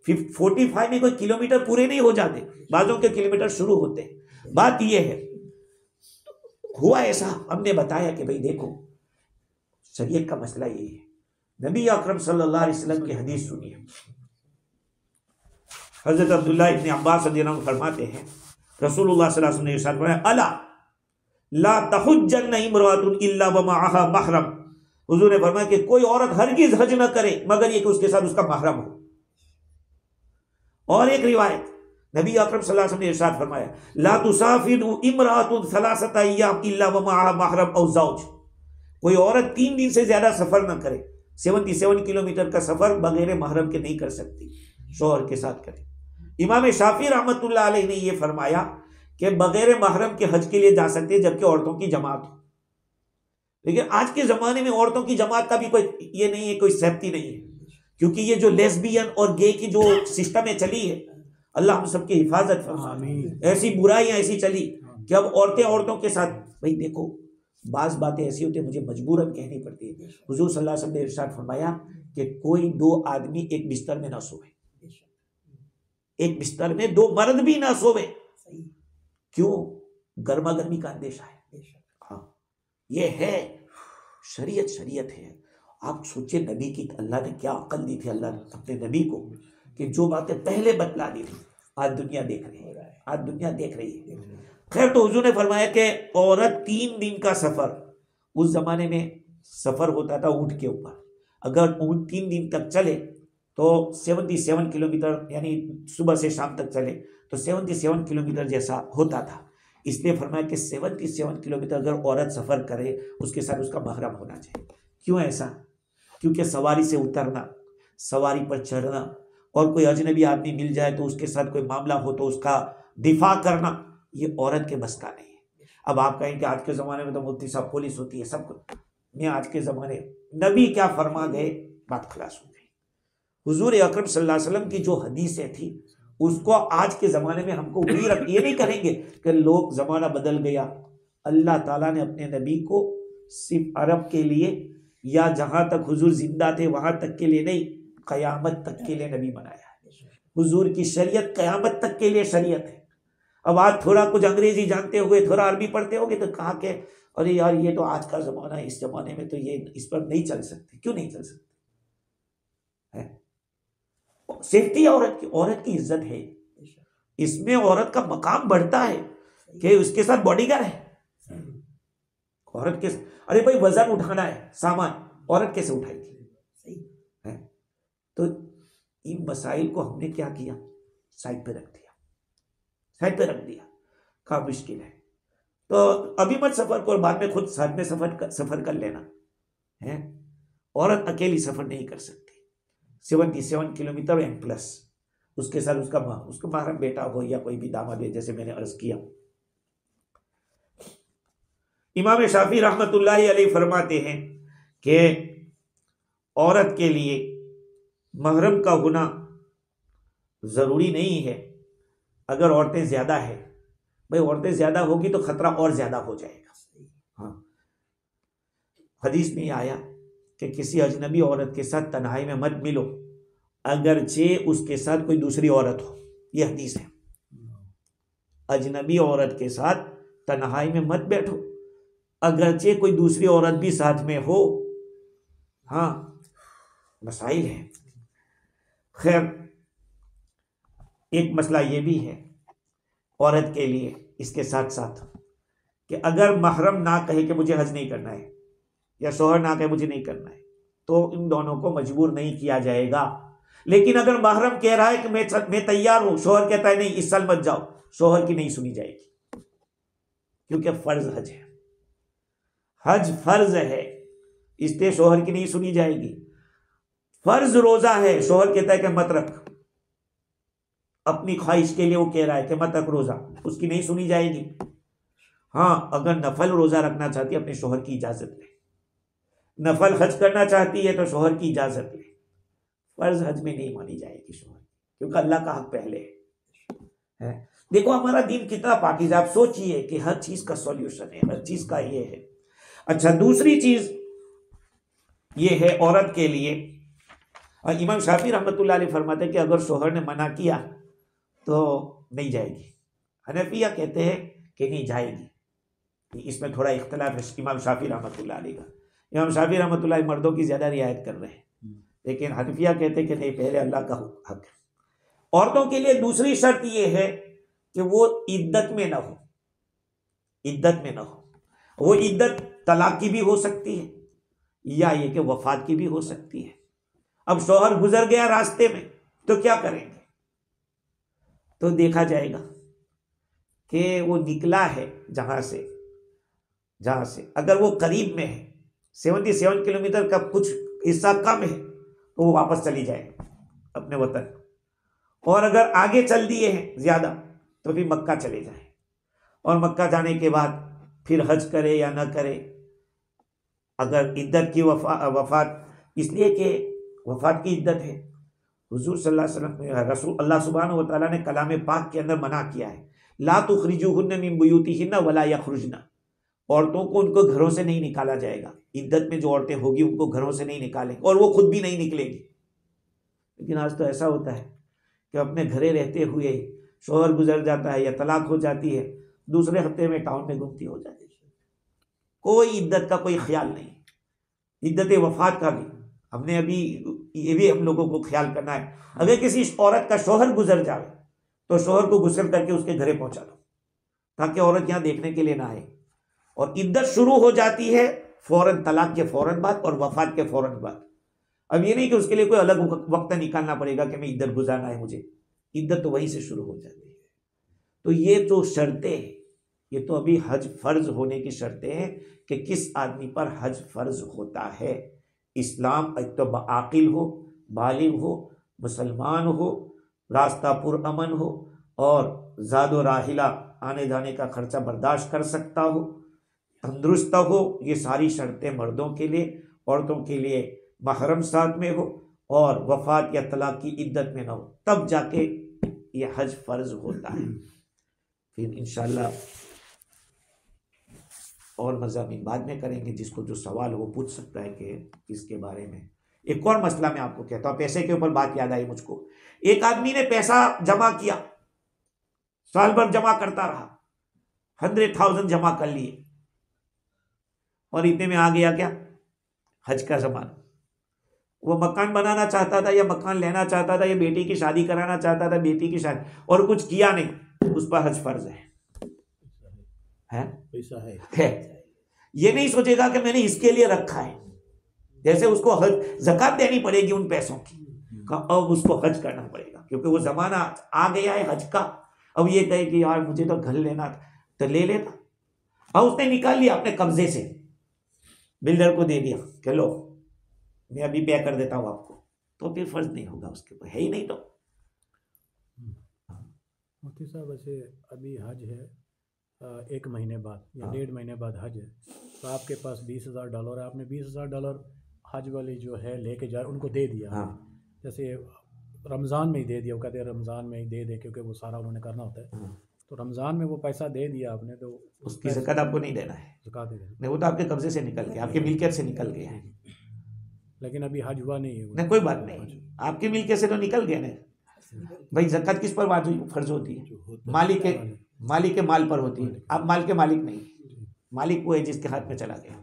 45 में कोई किलोमीटर पूरे नहीं हो जाते, बाजों के किलोमीटर शुरू होते हैं। बात यह है हुआ ऐसा, हमने बताया कि भाई देखो शरीयत का मसला यही है। नबी अकरम सल्लल्लाहु अलैहि वसल्लम की हदीस सुनिए। हजरत अब्दुल्लाह इब्न अब्बास रज़ियल्लाहु अन्हु फरमाते हैं रसूलुल्लाह सल्लल्लाहु अलैहि वसल्लम ने इरशाद फरमाया अला ला तहुज्जन इमरातुन इल्ला व मअहा महरम। हुजूर ने फरमाया कि कोई औरत हरगिज हज न करे मगर ये कि उसके साथ उसका महरम हो। और एक रिवायत नबी अकरम सल्लल्लाहु अलैहि वसल्लम ने इरशाद फरमाया ला तुसाफिरु इमरातुन सलासता अय्याम इल्ला व मअहा महरम औ ज़ौज। कोई औरत 3 दिन से ज्यादा सफर न करे, 77 किलोमीटर का सफर बगैर महरम के नहीं कर सकती, शौहर के साथ करे। इमाम शाफी रहमतुल्लाह अलैह ने यह फरमाया कि बगैर महरम के हज के लिए जा सकते हैं जबकि औरतों की जमात हो। लेकिन आज के जमाने में औरतों की जमात का भी कोई ये नहीं है, कोई सेफ्टी नहीं है, क्योंकि ये जो लेस्बियन और गे की जो सिस्टम है चली है, अल्लाह हम सबकी हिफाजत फरमाए। ऐसी बुराइयां ऐसी चली कि अब औरतें औरतों के साथ, भाई देखो बाज बातें ऐसी होती है मुझे मजबूरन कहनी पड़ती है। हुजूर सल्लल्लाहु अलैहि वसल्लम ने इरशाद फरमाया कि कोई 2 आदमी एक बिस्तर में ना सोए, एक बिस्तर में 2 मर्द भी ना सोए। क्यों? गर्मा गर्मी का अंदेशा है। हाँ ये है शरीयत है। आप सोचिए नबी की अल्लाह ने क्या अकल दी थी, अल्लाह ने अपने नबी को, कि जो बातें पहले बतला दी थी आज दुनिया देख रही है, आज दुनिया देख रही है। खैर तो हुजूर ने फरमाया कि औरत 3 दिन का सफर, उस जमाने में सफर होता था ऊंट के ऊपर, अगर ऊंट 3 दिन तक चले तो 77 किलोमीटर, यानी सुबह से शाम तक चले तो 77 किलोमीटर जैसा होता था। इसलिए फरमाया कि 77 किलोमीटर अगर औरत सफर करे उसके साथ उसका महरम होना चाहिए। क्यों ऐसा? क्योंकि सवारी से उतरना, सवारी पर चढ़ना और कोई अजनबी आदमी मिल जाए तो उसके साथ कोई मामला हो तो उसका दिफा करना, ये औरत के बस का नहीं है। अब आप कहें कि आज के ज़माने में तो मुफ्ती साहब पुलिस होती है सब कुछ, मैं आज के ज़माने नबी क्या फरमा गए बात खलास हो गई। हुजूर अकरम सल्लल्लाहु अलैहि वसल्लम की जो हदीसें थी उसको आज के ज़माने में हमको वही रख, ये नहीं करेंगे कि लोग ज़माना बदल गया। अल्लाह ताला ने अपने नबी को सिर्फ अरब के लिए या जहाँ तक हुजूर जिंदा थे वहाँ तक के लिए नहीं, क़यामत तक के लिए नबी बनाया है। हुजूर की शरीयत क़यामत तक के लिए शरीयत है। अब आज थोड़ा कुछ अंग्रेजी जानते हुए थोड़ा अरबी पढ़ते होगे तो कहा के अरे यार ये तो आज का ज़माना है, इस ज़माने में तो ये इस पर नहीं चल सकते। क्यों नहीं चल सकते है? सेफ्टी औरत की इज्जत है, इसमें औरत का मकाम बढ़ता है कि उसके साथ बॉडीगार्ड है। औरत के, अरे भाई वजन उठाना है सामान, औरत कैसे उठाएगी है? तो इन मसाइल को हमने क्या किया, साइड पे रख दिया। साइड पे रख दिया, कहा मुश्किल है तो अभी मत सफर करो, बाद में खुद साथ में सफर कर लेना है। औरत अकेली सफर नहीं कर सकती, 77 किलोमीटर एंड प्लस, उसके साथ उसका महरम बेटा हो या कोई भी दामाद हो, जैसे मैंने अर्ज किया। इमाम शाफी रहमतुल्लाहि अलैहि फरमाते हैं कि औरत के लिए महरम का होना जरूरी नहीं है। अगर औरतें ज्यादा है, भाई औरतें ज्यादा होगी तो खतरा और ज्यादा हो जाएगा। हाँ, हदीस में आया कि किसी अजनबी औरत के साथ तन्हाई में मत मिलो, अगरचे उसके साथ कोई दूसरी औरत हो। यह हदीस है, अजनबी औरत के साथ तन्हाई में मत बैठो, अगरचे कोई दूसरी औरत भी साथ में हो। हाँ, मसाइल है। खैर, एक मसला ये भी है औरत के लिए इसके साथ साथ कि अगर महरम ना कहे कि मुझे हज नहीं करना है, या शोहर ना कहे मुझे नहीं करना है, तो इन दोनों को मजबूर नहीं किया जाएगा। लेकिन अगर महरम कह रहा है कि मैं तैयार हूं, शोहर कहता है नहीं इस साल मत जाओ, शोहर की नहीं सुनी जाएगी, क्योंकि फर्ज हज है, हज फर्ज है, इसलिए शोहर की नहीं सुनी जाएगी। फर्ज रोजा है, शोहर कहता है कि मत रख, अपनी ख्वाहिश के लिए वो कह रहा है कि मत रख रोजा, उसकी नहीं सुनी जाएगी। हाँ, अगर नफल रोजा रखना चाहती है अपने शोहर की इजाजत ले, नफल हज करना चाहती है तो शोहर की इजाजत ले, फर्ज हज में नहीं मानी जाएगी शोहर, क्योंकि अल्लाह का हक पहले है। देखो हमारा दीन कितना पाकीज़ा, आप सोचिए कि हर चीज का सॉल्यूशन है, हर चीज का ये है। अच्छा, दूसरी चीज ये है औरत के लिए, और इमाम शाफी रहमतुल्लाह अलैह फरमाते हैं कि अगर शोहर ने मना किया तो नहीं जाएगी। हनफिया कहते हैं कि नहीं जाएगी, इसमें थोड़ा इख्तलाफ है इमाम शाफी रहमतुल्लाह अलैह का। इमाम शाफी रहमतुल्लाह अलैह मर्दों की ज्यादा रियायत कर रहे हैं, लेकिन हनफिया कहते हैं कि नहीं, पहले अल्लाह का हक है। औरतों के लिए दूसरी शर्त यह है कि वो इद्दत में ना हो, इद्दत में ना हो। वो इद्दत तलाक की भी हो सकती है या ये कि वफात की भी हो सकती है। अब शौहर गुजर गया रास्ते में तो क्या करेंगे? तो देखा जाएगा कि वो निकला है जहां से अगर वो करीब में है, 77 किलोमीटर का कुछ हिस्सा कम है, तो वो वापस चली जाए अपने वतन। और अगर आगे चल दिए हैं ज्यादा तो फिर मक्का चले जाए, और मक्का जाने के बाद फिर हज करे या ना करे। अगर इद्दत की वफात, इसलिए कि वफात की इद्दत है, हुजूर सल्लल्लाहु अलैहि वसल्लम रसूल अल्लाह सुब्हानहू व तआला ने कलाम पाक के अंदर मना किया है, ला तुखरिजूहुन्ना मिन बुयूतिहिन्ना वला यखरुजना, औरतों को उनको घरों से नहीं निकाला जाएगा। इद्दत में जो औरतें होगी उनको घरों से नहीं निकालेंगे, और वो खुद भी नहीं निकलेगी। लेकिन आज तो ऐसा होता है कि अपने घरे रहते हुए शौहर गुजर जाता है या तलाक हो जाती है, दूसरे हफ्ते में टाउन में घूमती हो जाती है, कोई इद्दत का कोई ख्याल नहीं। इद्दत वफात का भी हमने अभी ये भी हम लोगों को ख्याल करना है। अगर किसी औरत का शौहर गुजर जाए तो शौहर को गुस्ल करके उसके घरे पहुंचा दो, ताकि औरत यहाँ देखने के लिए ना आए। और इद्दत शुरू हो जाती है फौरन, तलाक के फौरन बाद और वफात के फौरन बाद। अब ये नहीं कि उसके लिए कोई अलग वक्त निकालना पड़ेगा कि मैं इद्दत गुजारना है मुझे, इद्दत तो वहीं से शुरू हो जाती है। तो ये तो शर्तें हैं, ये तो अभी हज फर्ज होने की शर्तें हैं कि किस आदमी पर हज फर्ज होता है। इस्लाम एक तो आकिल हो, बालिग हो, मुसलमान हो, रास्ता पुरअमन हो, और ज़ादो राहिला आने जाने का खर्चा बर्दाश्त कर सकता हो, तंदुरुस्त हो। ये सारी शर्तें मर्दों के लिए, औरतों के लिए महरम साथ में हो और वफात या तलाक की इद्दत में ना हो, तब जाके ये हज फर्ज होता है। फिर इंशाल्लाह और मज़ामीन बाद में करेंगे, जिसको जो सवाल हो पूछ सकता है कि इसके बारे में। एक और मसला मैं आपको कहता हूँ, पैसे के ऊपर बात याद आई मुझको। एक आदमी ने पैसा जमा किया, साल भर जमा करता रहा, 100,000 जमा कर लिए, और इतने में आ गया क्या, हज का ज़माना। वो मकान बनाना चाहता था या मकान लेना चाहता था या बेटी की शादी कराना चाहता था, बेटी की शादी, और कुछ किया नहीं, उस पर हज फर्ज है। पैसा है। ये नहीं सोचेगा कि मैंने इसके लिए रखा है, जैसे उसको हज ज़कात देनी पड़ेगी उन पैसों की, अब उसको हज करना पड़ेगा, क्योंकि वो ज़माना आ गया है हज का। अब ये कहे कि यार मुझे तो घर लेना था, तो ले लेता। और उसने निकाल लिया अपने कब्जे से, बिल्डर को दे दिया कि लो मैं अभी पे कर देता हूँ आपको, तो फिर फर्ज नहीं होगा उसके ऊपर, है ही नहीं तो। मुफ्ती साहब वैसे अभी हज है 1 महीने बाद या 1.5 महीने बाद हज है, तो आपके पास $20,000 है, आपने $20,000 हज वाली जो है लेके जा उनको दे दिया। हाँ। जैसे रमज़ान में ही दे दिया, वो कहते हैं रमज़ान में ही दे दे क्योंकि वो सारा उन्होंने करना होता है। तो रमज़ान में वो पैसा दे दिया आपने, तो उसकी ज़कात आपको नहीं देना है, ज़कात दे देना। नहीं वो तो आपके कब्जे से निकल गया, आपके मिल्कियत से निकल गया है। लेकिन अभी हज हुआ नहीं है। नहीं कोई बात नहीं, आपकी मिल्कियत से तो निकल गया ना भाई। ज़कात किस पर फर्ज होती है? मालिक के माल पर होती है। आप माल के मालिक नहीं, मालिक वो है जिसके हाथ में चला गया।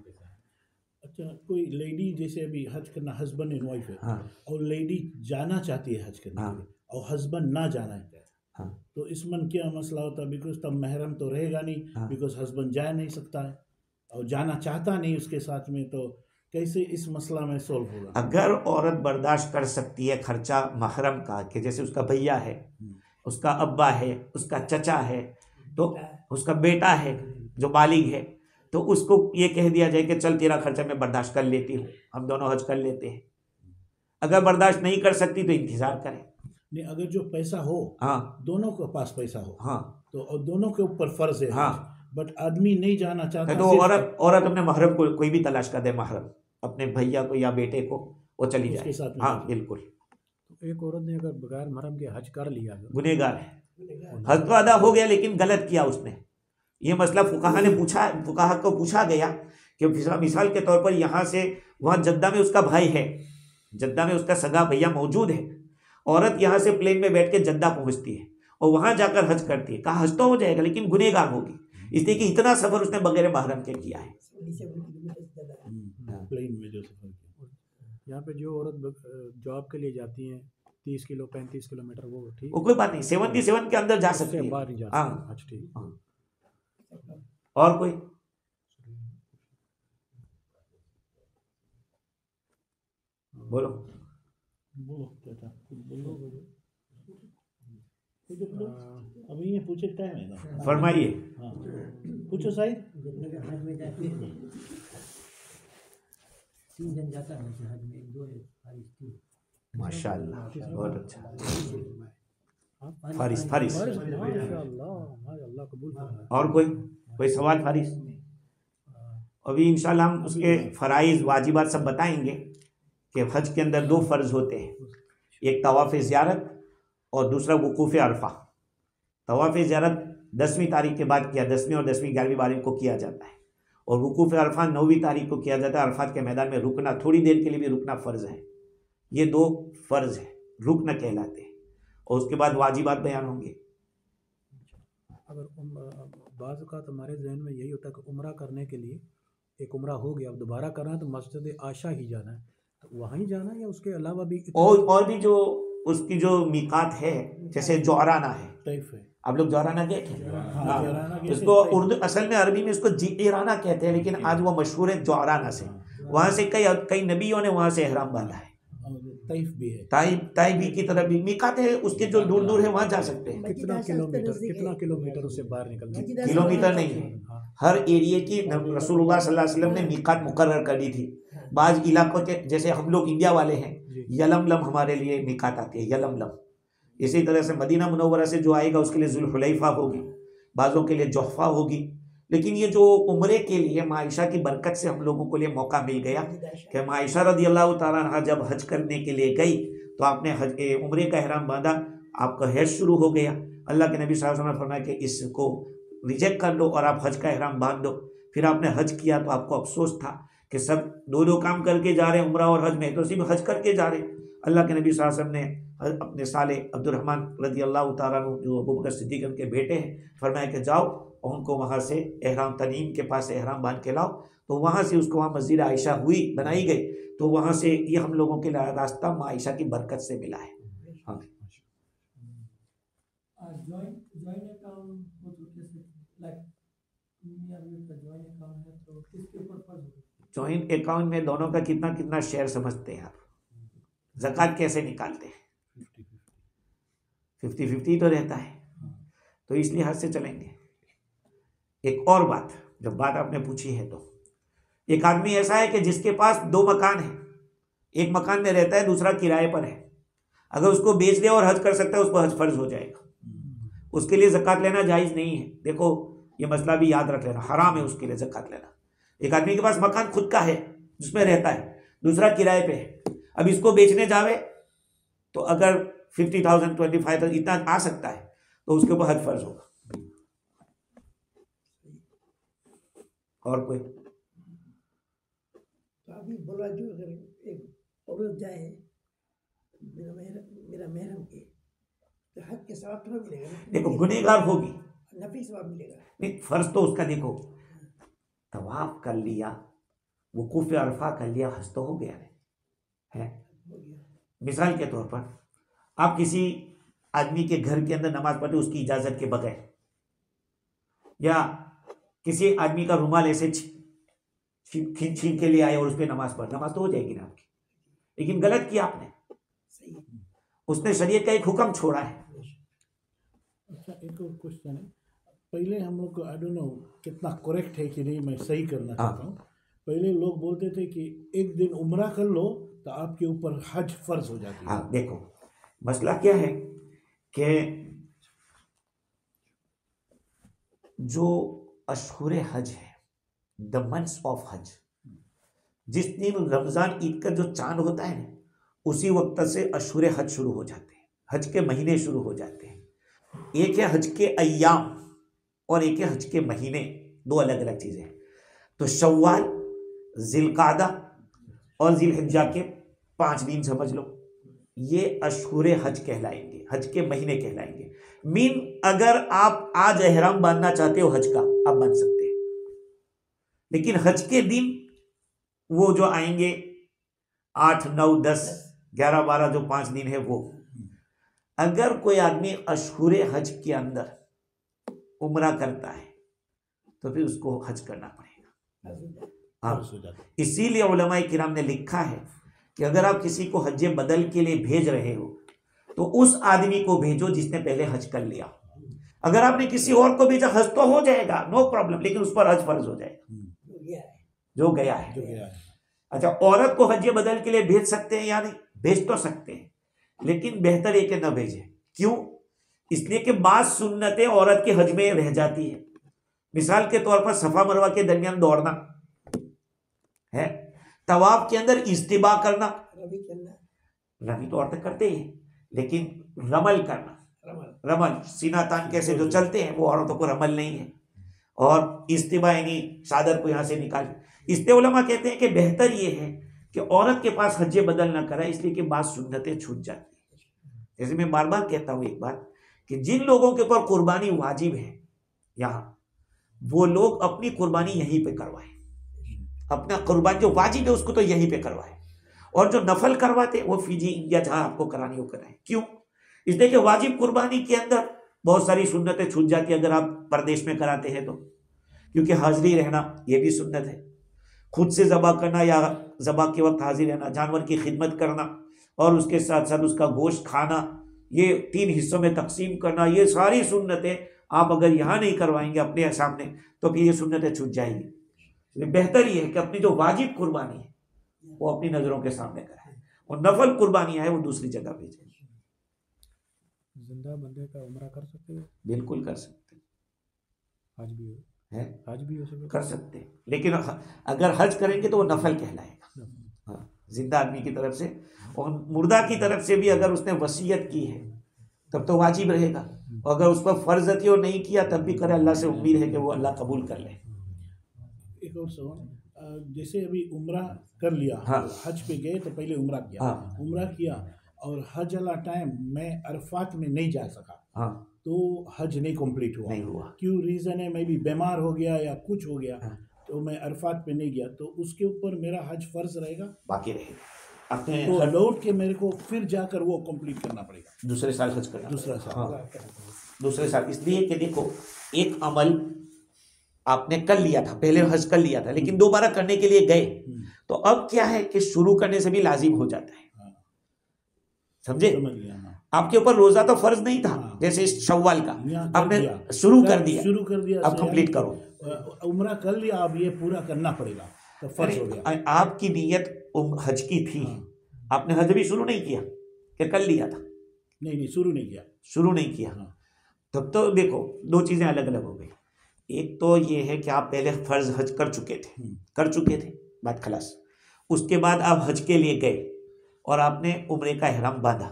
अच्छा, कोई लेडी जैसे अभी हज करना, हस्बैंड एंड वाइफ है, हाँ। और लेडी जाना चाहती है हज करने के लिए, और हस्बैंड ना जाना है, हाँ। तो इसमें क्या मसला होता है? बिकॉज तब महरम तो रहेगा नहीं, बिकॉज हस्बैंड जा नहीं सकता है और जाना चाहता नहीं उसके साथ में, तो कैसे इस मसला में सोल्व होगा? अगर औरत बर्दाश्त कर सकती है खर्चा महरम का, कि जैसे उसका भैया है, उसका अब्बा है, उसका चचा है, तो उसका बेटा है जो बालिग है, तो उसको ये कह दिया जाए कि चल तेरा खर्चा मैं बर्दाश्त कर लेती हूँ, हम दोनों हज कर लेते हैं। अगर बर्दाश्त नहीं कर सकती तो इंतजार करें। नहीं, अगर जो पैसा हो, हाँ, दोनों के पास पैसा हो, हाँ, तो और दोनों के ऊपर फर्ज है, हाँ, बट आदमी नहीं जाना चाहता, तो औरत अपने महरम को कोई भी तलाश कर दे, महरम अपने भैया को या बेटे को, वो चली जाए उसके साथ में। हाँ बिल्कुल। तो एक औरत ने अगर बगैर महरम के हज कर लिया, गुनहगार है, हज तो अदा हो गया लेकिन गलत किया उसने। ये मसला फुकाहा को पूछा गया कि मिसाल के तौर पर यहाँ से वहाँ जद्दा में उसका भाई है, जद्दा में उसका सगा भैया मौजूद है, औरत यहाँ से प्लेन में बैठ के जद्दा पहुँचती है और वहाँ जाकर हज करती है। कहा हज तो हो जाएगा लेकिन गुनहगार होगी, इसलिए कि इतना सफ़र उसने बगैर महरम के किया है। प्लेन में जो सफर किया। यहाँ पे जो औरत जॉब के लिए जाती हैं 30 किलो 35 किलोमीटर, वो ठीक, वो कोई बात नहीं, 77 के अंदर जा सकती है, बाहर नहीं जा हाँ। सकती। अच्छा ठीक। हाँ। और कोई बोलो क्या था? अभी ये पूछे टाइम है ना, फरमाइए। हाँ पूछो साहिब। हज में जाते हैं 3 जन जाता है हज में, 1 2 3। माशाल्लाह, बहुत अच्छा। फारिस फारिस माशाल्लाह कबूल फरमाए। और कोई सवाल फारिस? अभी इंशाल्लाह हम उसके फ़राइज़ वाजिबात सब बताएंगे कि हज के अंदर 2 फ़र्ज़ होते हैं, एक तवाफ़ ज़ियारत और दूसरा वुकूफ़ अरफ़ा। तवाफ़ ज़ियारत 10वीं तारीख के बाद किया, 10वीं और 10वीं 11वीं 12वीं को किया जाता है, और वुकूफ़ अरफ़ा 9वीं तारीख को किया जाता है। अरफात के मैदान में रुकना, थोड़ी देर के लिए भी रुकना फ़र्ज़ है। ये 2 फ़र्ज़ हैं, रुकना कहलाते हैं, और उसके बाद वाजिबात बयान होंगे। अगर बाज़ औक़ात हमारे जहन में यही होता है कि उम्रा करने के लिए एक उम्रा हो गया, अब दोबारा करना है तो मस्जिद आयशा ही जाना है, तो वहाँ ही जाना है या उसके अलावा भी? और भी जो उसकी जो मीकात है, जैसे जौराना है, तैफ है। आप लोग जौराना गए थे? जौराना गए थे। इसको उर्दू असल में अरबी में इसको जीराना कहते हैं, लेकिन आज वो मशहूर है जौराना से। वहाँ से कई नबियों ने वहाँ से एहराम बांधा है। तैफ भी है, ताइफ भी की तरफ भी मीकात है उसके, जो दूर दूर है वहाँ जा सकते हैं। कितना किलोमीटर उससे बाहर निकलना है? किलोमीटर नहीं है, हर एरिया की रसूलुल्लाह सल्लल्लाहु अलैहि वसल्लम ने मीकात मुकर्रर कर दी थी। बाज़ इलाकों के, जैसे हम लोग इंडिया वाले हैं, यलमलम हमारे लिए मीकात आती है, यलमलम। इसी तरह से मदीना मुनव्वरा से जो आएगा उसके लिए जुल्हुलैफा होगी, बाज़ों के लिए जोहफा होगी। लेकिन ये जो उम्रे के लिए मायशा की बरकत से हम लोगों को लिए मौका मिल गया कि मायशा रज़ियल्लाहु ताला अन्हा जब हज करने के लिए गई तो आपने उम्रे का एहराम बांधा, आपका हैज शुरू हो गया। अल्लाह के नबी सल्लल्लाहु अलैहि वसल्लम ने फरमाया कि इसको रिजेक्ट कर लो और आप हज का एहराम बांध दो। फिर आपने हज किया तो आपको अफसोस था कि सब 2 काम करके जा रहे हैं, उम्रा और हज में, तो सिर्फ हज करके जा रहे हैं। अल्लाह के नबी सल्लल्लाहु अलैहि वसल्लम ने अपने साले अब्दुर्रहमान रज़ियल्लाहु ताला अन्हु, जो अबू बकर सिद्दीक़ उनके बेटे हैं, फरमाया कि जाओ और उनको वहाँ से एहराम तनीम के पास एहराम बांध के लाओ। तो वहाँ से उसको वहाँ मस्जिद आयशा बनाई गई, तो वहाँ से ये हम लोगों के रास्ता माँ आयशा की बरकत से मिला है। हाँ, जॉइंट अकाउंट में दोनों का कितना कितना शेयर समझते हैं आप? ज़कात कैसे निकालते हैं? 50-50 तो रहता है। तो इसलिए हज से चलेंगे। एक और बात, जब बात आपने पूछी है तो एक आदमी ऐसा है कि जिसके पास 2 मकान है, एक मकान में रहता है, दूसरा किराए पर है। अगर उसको बेच दे और हज कर सकता है, उसको हज फर्ज हो जाएगा। उसके लिए ज़कात लेना जायज़ नहीं है। देखो ये मसला भी याद रख लेना, हराम है उसके लिए ज़कात लेना। एक आदमी के पास मकान खुद का है जिसमें रहता है, दूसरा किराए पे है। अब इसको बेचने जावे तो अगर 50,000 25,000 इतना आ सकता है तो उसके ऊपर हज फर्ज होगा। और कोई तो अभी बोला जो अगर एक औरत जाए मेरा महरम के तो हज के सवाब थोड़ा मिलेगा ना? देखो गुनहगार होगी, नफी सवाब मिलेगा। नहीं फर्ज तो उसका देखो, तवाफ कर लिया, वकूफ अरफा कर लिया, हज तो हो गया है। हो गया। मिसाल के तौर पर आप किसी आदमी के घर के अंदर नमाज पढ़े उसकी इजाजत के बगैर, या किसी आदमी का रुमाल ऐसे छीन छीन के लिए आए और उस पर नमाज पढ़, नमाज तो हो जाएगी ना आपकी, लेकिन गलत किया आपने। सही है। उसने शरीयत का एक हुक्म छोड़ा है। अच्छा, एक और क्वेश्चन है। पहले हम लोग को आई डोंट नो कितना करेक्ट है कि नहीं, मैं सही करना चाहता हूँ। पहले लोग बोलते थे कि एक दिन उम्रा कर लो तो आपके ऊपर हज फर्ज हो जाती है। हाँ देखो मसला क्या है कि जो अशहुर हज है, द मंथ्स ऑफ हज, जिस दिन रमजान ईद का जो चांद होता है ना, उसी वक्त से अशहुर हज शुरू हो जाते हैं, हज के महीने शुरू हो जाते हैं। एक है हज के अय्याम और एक है हज के महीने, 2 अलग अलग चीजें हैं। तो शव्वाल, जिलकादा और जिलहिज्जा के 5 दिन समझ लो, ये अशहुर हज कहलाएंगे, हज के महीने कहलाएंगे। मीन अगर आप आज एहराम बांधना चाहते हो हज का, आप बांध सकते हैं, लेकिन हज के दिन वो जो आएंगे 8, 9, 10, 11, 12 जो 5 दिन है वो, अगर कोई आदमी अशहुर हज के अंदर उम्रा करता है तो फिर उसको हज करना पड़ेगा। हाँ, फर्ज हो जाता है। इसीलिए उलमाए किराम ने लिखा है कि अगर आप किसी को हज बदल के लिए भेज रहे हो तो उस आदमी को भेजो जिसने पहले हज कर लिया। अगर आपने किसी और को भेजा, हज तो हो जाएगा, नो प्रॉब्लम, लेकिन उस पर हज फर्ज हो जाएगा हो गया है। जो गया है। जो गया है। अच्छा, औरत को हज बदल के लिए भेज सकते हैं या नहीं? भेज तो सकते हैं, लेकिन बेहतर है कि न भेजें। क्यों? इसलिए कि बात सुन्नतें औरत के हज में रह जाती है। मिसाल के तौर पर सफा मरवा के दरमियान दौड़ना है, तवाफ के अंदर इस्तिबा करना, रवि करना, रमी तो औरतें करते ही हैं, लेकिन रमल करना, रमल रमल सीना तान कैसे जो चलते हैं वो औरतों को रमल नहीं है। और इस्तिबा यानी चादर को यहाँ से निकाल, इसलिए उलमा कहते हैं कि बेहतर ये है कि औरत के पास हज बदल ना कराए, इसलिए कि बात सुन्नतें छूट जाती है। जैसे मैं बार बार कहता हूँ एक बात, कि जिन लोगों के ऊपर कुर्बानी वाजिब है यहाँ, वो लोग अपनी कुर्बानी यहीं पे करवाएं, अपना कुर्बानी जो वाजिब है उसको तो यहीं पे करवाएं, और जो नफल करवाते हैं वो फीजी इंडिया जहाँ आपको करानी हो कराएं। क्यों? इसलिए कि वाजिब कुर्बानी के अंदर बहुत सारी सुन्नतें छूट जाती है अगर आप परदेश में कराते हैं तो, क्योंकि हाजिरी रहना ये भी सुन्नत है, खुद से ज़बा करना या ज़बा के वक्त हाजिर रहना, जानवर की खिदमत करना और उसके साथ साथ उसका गोश्त खाना, ये 3 हिस्सों में तकसीम करना, ये सारी सुन्नतें आप अगर यहाँ नहीं करवाएंगे अपने सामने तो फिर ये सुन्नतें छूट जाएंगी। इसलिए बेहतर ये है कि अपनी जो वाजिब कुर्बानी है वो अपनी नज़रों के सामने कराएं, और नफल कुर्बानियाँ है वो दूसरी जगह भेजें। जिंदा बंदे का उम्रा कर सकते हैं, बिल्कुल कर सकते हज भी हो, हैं, हज भी हो सकता कर सकते हैं, लेकिन अगर हज करेंगे तो वो नफल कहलाएगा। हाँ, जिंदा आदमी की तरफ से, और मुर्दा की तरफ से भी अगर उसने वसीयत की है तब तो वाजिब रहेगा, और अगर उस पर फर्ज थी और नहीं किया तब भी करे, अल्लाह से उम्मीद है कि वो अल्लाह कबूल कर ले। एक और सवाल, जैसे अभी उम्रा कर लिया, हाँ। हज पे गए तो पहले उम्रा किया, हाँ। उम्रा किया और हज वाला टाइम मैं अरफात में नहीं जा सका, हाँ, तो हज नहीं कंप्लीट हुआ। नहीं हुआ। क्यों रीज़न है? मैं भी बीमार हो गया या कुछ हो गया, हाँ। तो मैं अरफात पे नहीं गया, तो उसके ऊपर मेरा हज फर्ज रहेगा, बाकी रहेगा। अपने तो लौट के मेरे को फिर जाकर वो कंप्लीट करना पड़ेगा दूसरे साल हज करना, दूसरा साल। हाँ, दूसरे साल। इसलिए कि देखो, एक अमल आपने कर लिया था, पहले हज कर लिया था, लेकिन दोबारा करने के लिए गए, तो अब क्या है कि शुरू करने से भी लाजिम हो जाता है, हाँ, समझे? समझ गया। हाँ। आपके ऊपर रोजा तो फर्ज नहीं था, हाँ। जैसे इस शव्वाल का यहाँ कर आपने दिया। शुरू कर दिया, शुरू कर दिया, अब कंप्लीट करो। उम्रा कर लिया, अब ये पूरा करना पड़ेगा, तो फर्ज हो गया। अरे, आपकी नीयत हज की थी, हाँ। आपने हज भी शुरू नहीं किया कि कर लिया था? नहीं, शुरू नहीं किया। शुरू नहीं किया। हाँ। तब तो देखो दो चीजें अलग अलग हो गई। एक तो ये है कि आप पहले फर्ज हज कर चुके थे, बात खलास। उसके बाद आप हज के लिए गए और आपने उम्रे का एहराम बांधा,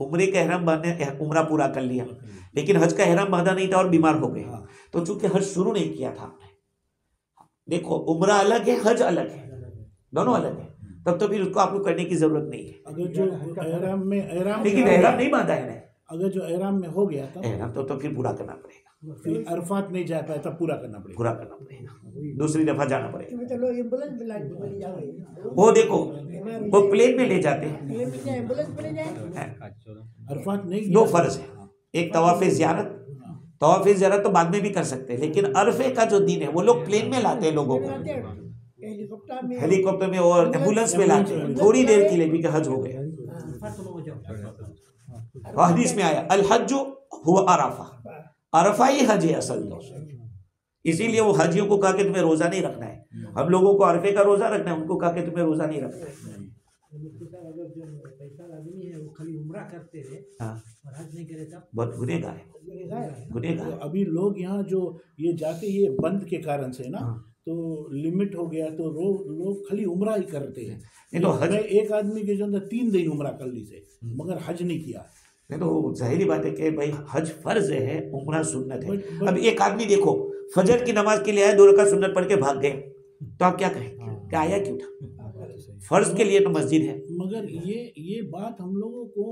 उम्रे का एहराम बांधने उम्रा पूरा कर लिया, लेकिन हज का एहराम बांधा नहीं था और बीमार हो गए। हाँ। तो चूंकि हज शुरू नहीं किया था आपने, देखो उम्रा अलग है, हज अलग है, दोनों अलग है, तब तो फिर उसको आपको करने की जरूरत नहीं है। अगर जो एहराम में लेकिन एहराम नहीं बांधा है ना, अगर जो एहराम में हो गया था, एहराम तो फिर पूरा करना पड़ेगा, फिर अरफात नहीं जा पाया, तब पूरा करना पड़ेगा। पूरा करना पड़ेगा, दूसरी दफा जाना पड़ेगा। तो लोग एम्बुलेंस में ले जाओ, वो देखो वो प्लेन में ले जाते हैं। एम्बुलेंस में ले जाए। अरफात नहीं दो गया। फर्ज है, एक तवाफ़े ज़ियारत, तवाफ़े ज़ियारत तो बाद में भी कर सकते हैं, लेकिन अरफे का जो दिन है वो लोग प्लेन में लाते हैं लोगों को, हेलीकॉप्टर में, हेलीकॉप्टर में और एम्बुलेंस में लाते हैं, थोड़ी देर के लिए भी कि हज हो गया। और हदीस में आया अल हज्जु हुवा अरफा, अरफा ही हज है असल तो। इसीलिए वो हाजियों को कहा कि तुम्हें रोजा नहीं रखना है, हम लोगों को अरफे का रोजा रखना है, उनको कहा कि तुम्हें रोजा नहीं रखना है। अगर जो पैसा आदमी है वो खाली उम्रा करते रहे हाँ, और हज नहीं करे तब बहुत गुनहगार है, तो गुनहगार। अभी लोग यहाँ जो ये जाते, ये बंद के कारण से ना, हाँ। तो लिमिट हो गया, तो लोग खाली उम्रा ही करते हैं। नहीं तो हज, एक आदमी के जो अंदर 3 दिन उम्रा कर ली से, मगर हज नहीं किया। नहीं तो जाहिर बात है कि भाई हज फर्ज है, उम्रा सुन्नत है। बट- अब एक आदमी देखो फजर की नमाज के लिए आया, 2 रकात सुन्नत पढ़ के भाग गए, तो आप क्या कहेंगे कि आया क्यों था? फर्ज के लिए तो मस्जिद है। मगर ये बात हम लोगों को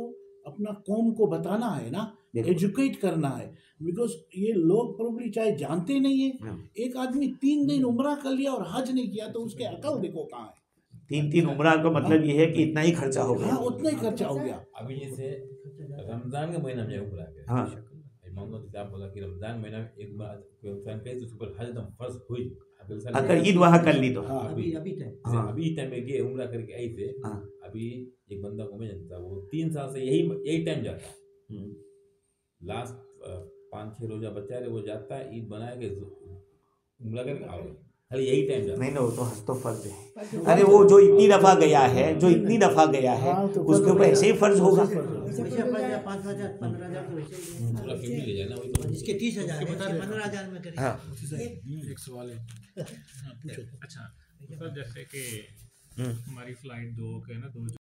अपना कौम को बताना है ना, बिल्कुल। एजुकेट करना है, बिकॉज ये लोग प्रोबब्ली चाहे जानते नहीं है। हाँ। एक आदमी 3 दिन उम्रा कर लिया और हज नहीं किया, तो उसके अकल देखो कहाँ है। 3 उम्रा का मतलब ये है कि इतना ही खर्चा हो हाँ, गया। उतना ही खर्चा हो गया। अभी जैसे रमजान के महीना में उम्रा के, हाँ। मान लो जैसे आप बोला कि रमजान महीना में एक बार कोई इंसान करे तो उसके ऊपर हज एकदम फर्ज हुई। अगर ईद वहां कर ली तो हाँ। अभी अभी तक हाँ। अभी टाइम में गए उम्रा करके आई थे। हाँ। अभी एक बंदा को मैं जानता, वो 3 साल से यही टाइम जाता है, लास्ट 5-6 रोजा बचा रहे, वो जाता है ईद बना के उम्रा करके आओ, खाली यही टाइम जाता है। नहीं ना, वो तो हज तो फर्ज है। अरे वो जो इतनी दफा गया है, हाँ, तो उसके ऊपर ऐसे ही फर्ज होगा। वैसे 5,000 15,000 तो वैसे ही है। पूरा फैमिली ले जाना, वही तो जिसके 30,000 है, उसके 15,000 में करें। हाँ। एक सवाल है। अच्छा सर, जैसे कि हमारी फ्लाइट 2 के ना 2